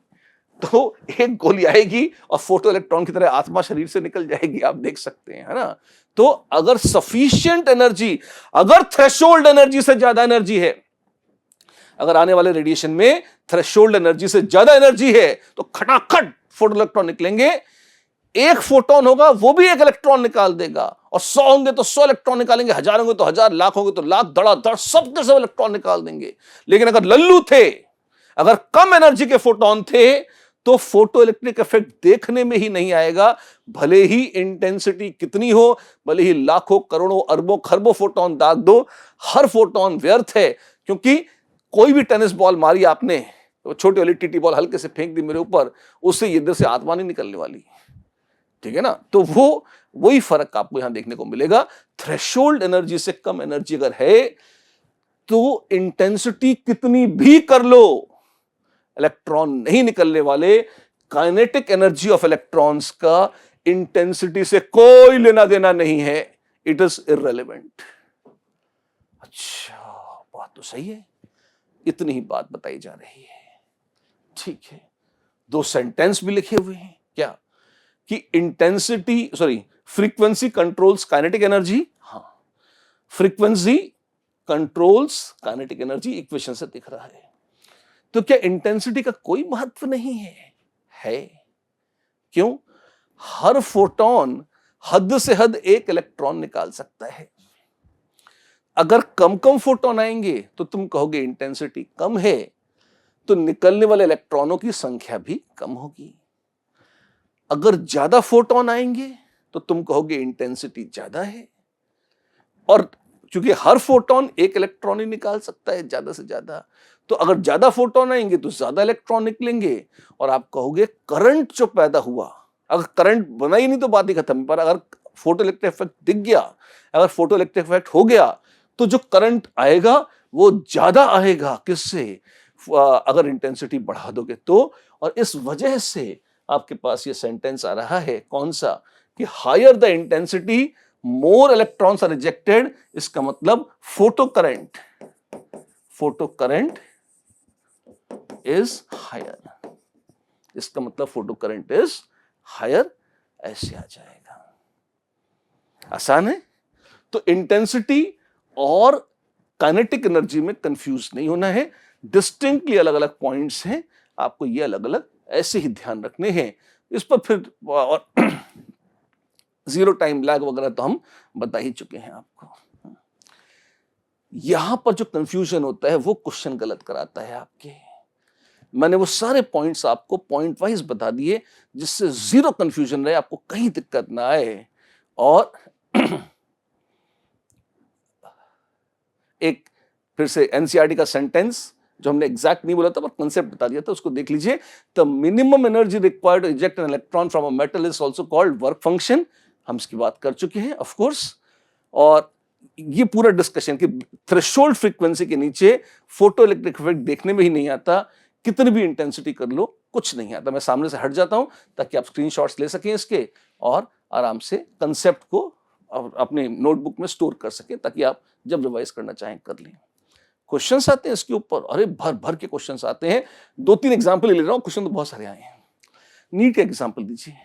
तो एक गोली आएगी और फोटो इलेक्ट्रॉन की तरह आत्मा शरीर से निकल जाएगी। आप देख सकते हैं, है ना? तो अगर सफिशिएंट एनर्जी, अगर थ्रेशोल्ड एनर्जी से ज्यादा एनर्जी है, अगर आने वाले रेडिएशन में थ्रेशोल्ड एनर्जी से ज्यादा एनर्जी है, तो खटाखट फोटो इलेक्ट्रॉन निकलेंगे। एक फोटोन होगा वो भी एक इलेक्ट्रॉन निकाल देगा, और 100 होंगे तो 100 इलेक्ट्रॉन निकालेंगे, 1000 होंगे तो 1000, लाख होंगे तो लाख, धड़ाधड़ सबके सब इलेक्ट्रॉन निकाल देंगे। लेकिन अगर लल्लू थे, अगर कम एनर्जी के फोटोन थे, तो फोटो इलेक्ट्रिक इफेक्ट देखने में ही नहीं आएगा, भले ही इंटेंसिटी कितनी हो, भले ही लाखों करोड़ों अरबों खरबों फोटोन दाग दो, हर फोटोन व्यर्थ है। क्योंकि कोई भी टेनिस बॉल मारी आपने, तो छोटी वाली टीटी बॉल हल्के से फेंक दी मेरे ऊपर, उससे इधर से आत्मा नहीं निकलने वाली, ठीक है ना। तो वो वही फर्क आपको यहां देखने को मिलेगा। थ्रेशोल्ड एनर्जी से कम एनर्जी अगर है, तो इंटेंसिटी कितनी भी कर लो, इलेक्ट्रॉन नहीं निकलने वाले। काइनेटिक एनर्जी ऑफ इलेक्ट्रॉन्स का इंटेंसिटी से कोई लेना देना नहीं है, इट इज इररिलेवेंट। अच्छा, बात तो सही है, इतनी ही बात बताई जा रही है, ठीक है। दो सेंटेंस भी लिखे हुए हैं, क्या कि intensity frequency controls kinetic energy, हाँ, frequency controls kinetic energy, equation से दिख रहा है। तो क्या इंटेंसिटी का कोई महत्व नहीं है? क्यों? हर फोटोन हद से हद एक इलेक्ट्रॉन निकाल सकता है। अगर कम कम फोटोन आएंगे तो तुम कहोगे इंटेंसिटी कम है, तो निकलने वाले इलेक्ट्रॉनों की संख्या भी कम होगी। अगर ज्यादा फोटोन आएंगे तो तुम कहोगे इंटेंसिटी ज्यादा है, और क्योंकि हर फोटोन एक इलेक्ट्रॉन ही निकाल सकता है ज्यादा से ज्यादा, तो अगर ज्यादा फोटोन आएंगे तो ज्यादा इलेक्ट्रॉन निकलेंगे, और आप कहोगे करंट जो पैदा हुआ, अगर करंट बना ही नहीं तो बात ही खत्म। पर अगर फोटो इलेक्ट्रिक इफेक्ट दिख गया, अगर फोटो इलेक्ट्रिक इफेक्ट हो गया, तो जो करंट आएगा वो ज्यादा आएगा। किससे? अगर इंटेंसिटी बढ़ा दोगे तो। और इस वजह से आपके पास ये सेंटेंस आ रहा है, कौन सा, कि higher the intensity more electrons are rejected. इसका मतलब फोटो करंट इज हायर, इसका मतलब फोटो करंट इज हायर, ऐसे आ जाएगा। आसान है। तो इंटेंसिटी और काइनेटिक एनर्जी में कंफ्यूज नहीं होना है, डिस्टिंक्टली अलग अलग पॉइंट्स हैं, आपको ये अलग अलग ऐसे ही ध्यान रखने हैं। इस पर फिर और जीरो टाइम लैग वगैरह तो हम बता ही चुके हैं आपको। यहां पर जो कंफ्यूजन होता है वो क्वेश्चन गलत कराता है आपके। मैंने वो सारे पॉइंट्स आपको पॉइंट वाइज बता दिए, जिससे जीरो कंफ्यूजन रहे, आपको कहीं दिक्कत ना आए। और एक फिर से एनसीईआरटी का सेंटेंस जो हमने एग्जैक्ट नहीं बोला था पर कंसेप्ट बता दिया था, उसको देख लीजिए। The minimum energy required to eject an electron from a metal is also called work function. हम इसकी बात कर चुके हैं ऑफ कोर्स। और ये पूरा डिस्कशन कि थ्रेशोल्ड फ्रीक्वेंसी के नीचे फोटो इलेक्ट्रिक इफेक्ट देखने में ही नहीं आता, कितनी भी इंटेंसिटी कर लो कुछ नहीं आता। मैं सामने से हट जाता हूं ताकि आप स्क्रीनशॉट्स ले सकें इसके, और आराम से कंसेप्ट को अपने नोटबुक में स्टोर कर सकें, ताकि आप जब रिवाइज करना चाहें कर लें। क्वेश्चंस आते हैं इसके ऊपर, अरे भर भर के क्वेश्चंस आते हैं। 2-3 एग्जांपल ले रहा हूं, क्वेश्चन तो बहुत सारे आए हैं। नीट का एग्जांपल दीजिए।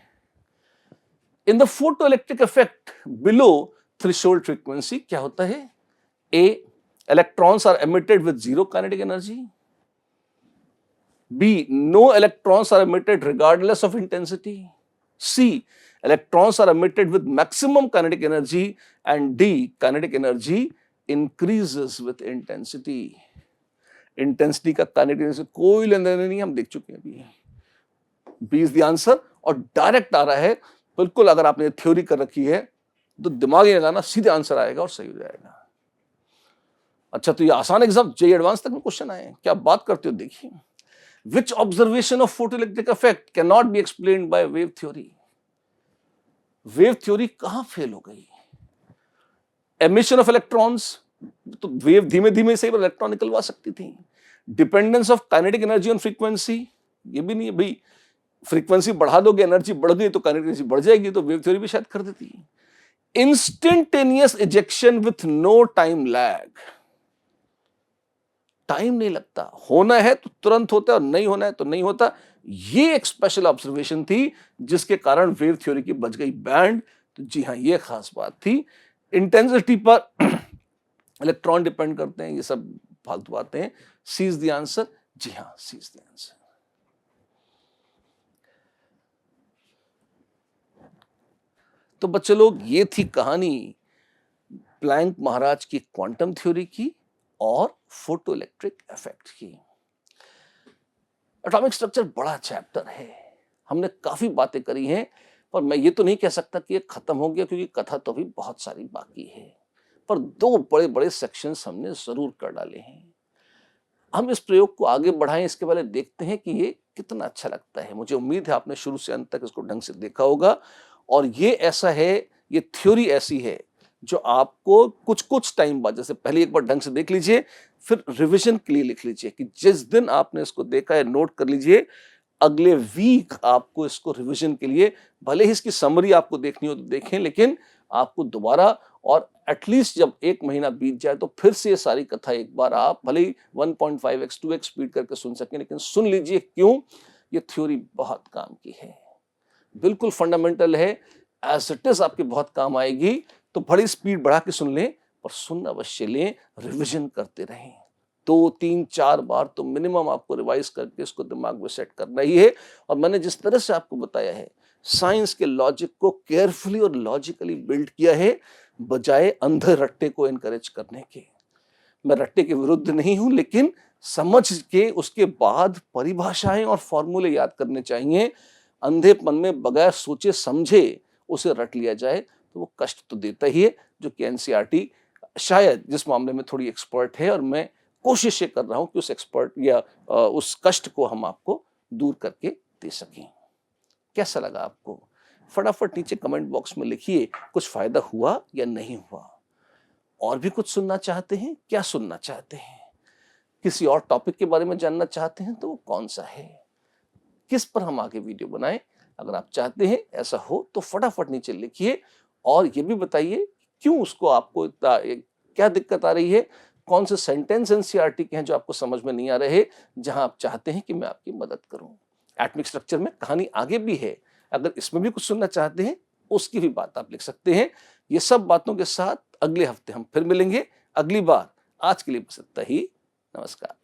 In the photoelectric effect below threshold frequency क्या होता है? A, electrons are emitted with zero kinetic energy. B, no electrons are emitted regardless of intensity. C, electrons are emitted with maximum kinetic energy. And D, kinetic energy increases with intensity. Intensity का kinetic energy से कोई लेना देना नहीं, हम देख चुके हैं अभी। B is the answer, और डायरेक्ट आ रहा है बिल्कुल। अगर आपने थ्योरी कर रखी है तो दिमाग ही लगाना, सीधे आंसर आएगा और सही हो जाएगा। अच्छा, तो ये आसान एग्जाम जेईई एडवांस तक में क्वेश्चन आए हैं, क्या बात करते हो। देखिए, which observation of photoelectric effect cannot be explained by wave theory? Wave theory कहां फेल हो गई? एमिशन ऑफ इलेक्ट्रॉन्स, तो वेव धीमे धीमे से इलेक्ट्रॉन निकलवा सकती थी। Dependence of kinetic energy on frequency, ये भी नहीं है भाई, फ्रीक्वेंसी बढ़ा दोगे एनर्जी बढ़ गई तो काइनेटिक एनर्जी बढ़ जाएगी, तो वेव थ्योरी भी शायद कर देती है। Instantaneous ejection with no time lag, time नहीं लगता, होना है तो तुरंत होता है और नहीं होना है तो नहीं होता। ये एक स्पेशल ऑब्जर्वेशन थी जिसके कारण वेव थ्योरी की बच गई बैंड। तो जी हाँ, ये खास बात थी। इंटेंसिटी पर इलेक्ट्रॉन डिपेंड करते हैं, ये सब फालतू बातें हैं। सी इज द आंसर। जी हाँ, सी इज द आंसर। तो बच्चे लोग, ये थी कहानी प्लैंक महाराज की क्वांटम थ्योरी की और फोटो इलेक्ट्रिक इफेक्ट की। एटॉमिक स्ट्रक्चर बड़ा चैप्टर है, हमने काफी बातें करी हैं, पर मैं ये तो नहीं कह सकता कि ये खत्म हो गया, क्योंकि कथा तो अभी बहुत सारी बाकी है। पर 2 बड़े-बड़े सेक्शंस हमने जरूर कर डाले हैं। हम इस प्रयोग को आगे बढ़ाएं, इसके पहले देखते हैं कि ये कितना अच्छा लगता है। मुझे उम्मीद है आपने शुरू से अंत तक इसको ढंग से देखा होगा, और ये ऐसा है, ये थ्योरी ऐसी है जो आपको कुछ टाइम बाद, जैसे पहले एक बार ढंग से देख लीजिए, फिर रिवीजन के लिए लिख लीजिए कि जिस दिन आपने इसको देखा है नोट कर लीजिए, अगले वीक आपको इसको रिवीजन के लिए, भले ही इसकी समरी आपको देखनी हो तो देखें, लेकिन आपको दोबारा, और एटलीस्ट जब 1 महीना बीत जाए तो फिर से ये सारी कथा एक बार आप भले ही 1.5x 2x स्पीड करके सुन सकें, लेकिन सुन लीजिए। क्यों? ये थ्योरी बहुत काम की है, बिल्कुल फंडामेंटल है, एज इट इज आपके बहुत काम आएगी। तो बड़ी स्पीड बढ़ा के सुन लें, पर सुन अवश्य लें, रिवीजन करते रहें। 2, 3, 4 बार तो मिनिमम आपको रिवाइज करके इसको दिमाग में सेट करना ही है। और मैंने जिस तरह से आपको बताया है, साइंस के लॉजिक को केयरफुली और लॉजिकली बिल्ड किया है, बजाय अंधे रट्टे को एनकरेज करने के। मैं रट्टे के विरुद्ध नहीं हूं, लेकिन समझ के उसके बाद परिभाषाएं और फॉर्मूले याद करने चाहिए। अंधेपन में बगैर सोचे समझे उसे रट लिया जाए तो वो कष्ट तो देता ही है, जो कि एनसीईआरटी शायद जिस मामले में थोड़ी एक्सपर्ट है, और मैं कोशिश ये कर रहा हूं कि उस एक्सपर्ट या उस कष्ट को हम आपको दूर करके दे सकें। कैसा लगा आपको? फटाफट नीचे कमेंट बॉक्स में लिखिए, कुछ फायदा हुआ या नहीं हुआ? और भी कुछ सुनना चाहते हैं? क्या सुनना चाहते हैं? किसी और टॉपिक के बारे में जानना चाहते हैं तो वो कौन सा है? किस पर हम आगे वीडियो बनाएं? अगर आप चाहते हैं ऐसा हो तो फटाफट नीचे लिखिए, और ये भी बताइए क्यों उसको आपको इतना क्या दिक्कत आ रही है, कौन से सेंटेंस एनसीईआरटी के हैं जो आपको समझ में नहीं आ रहे, जहां आप चाहते हैं कि मैं आपकी मदद करूं। एटॉमिक स्ट्रक्चर में कहानी आगे भी है, अगर इसमें भी कुछ सुनना चाहते हैं उसकी भी बात आप लिख सकते हैं। ये सब बातों के साथ अगले हफ्ते हम फिर मिलेंगे, अगली बार। आज के लिए बस इतना ही। नमस्कार।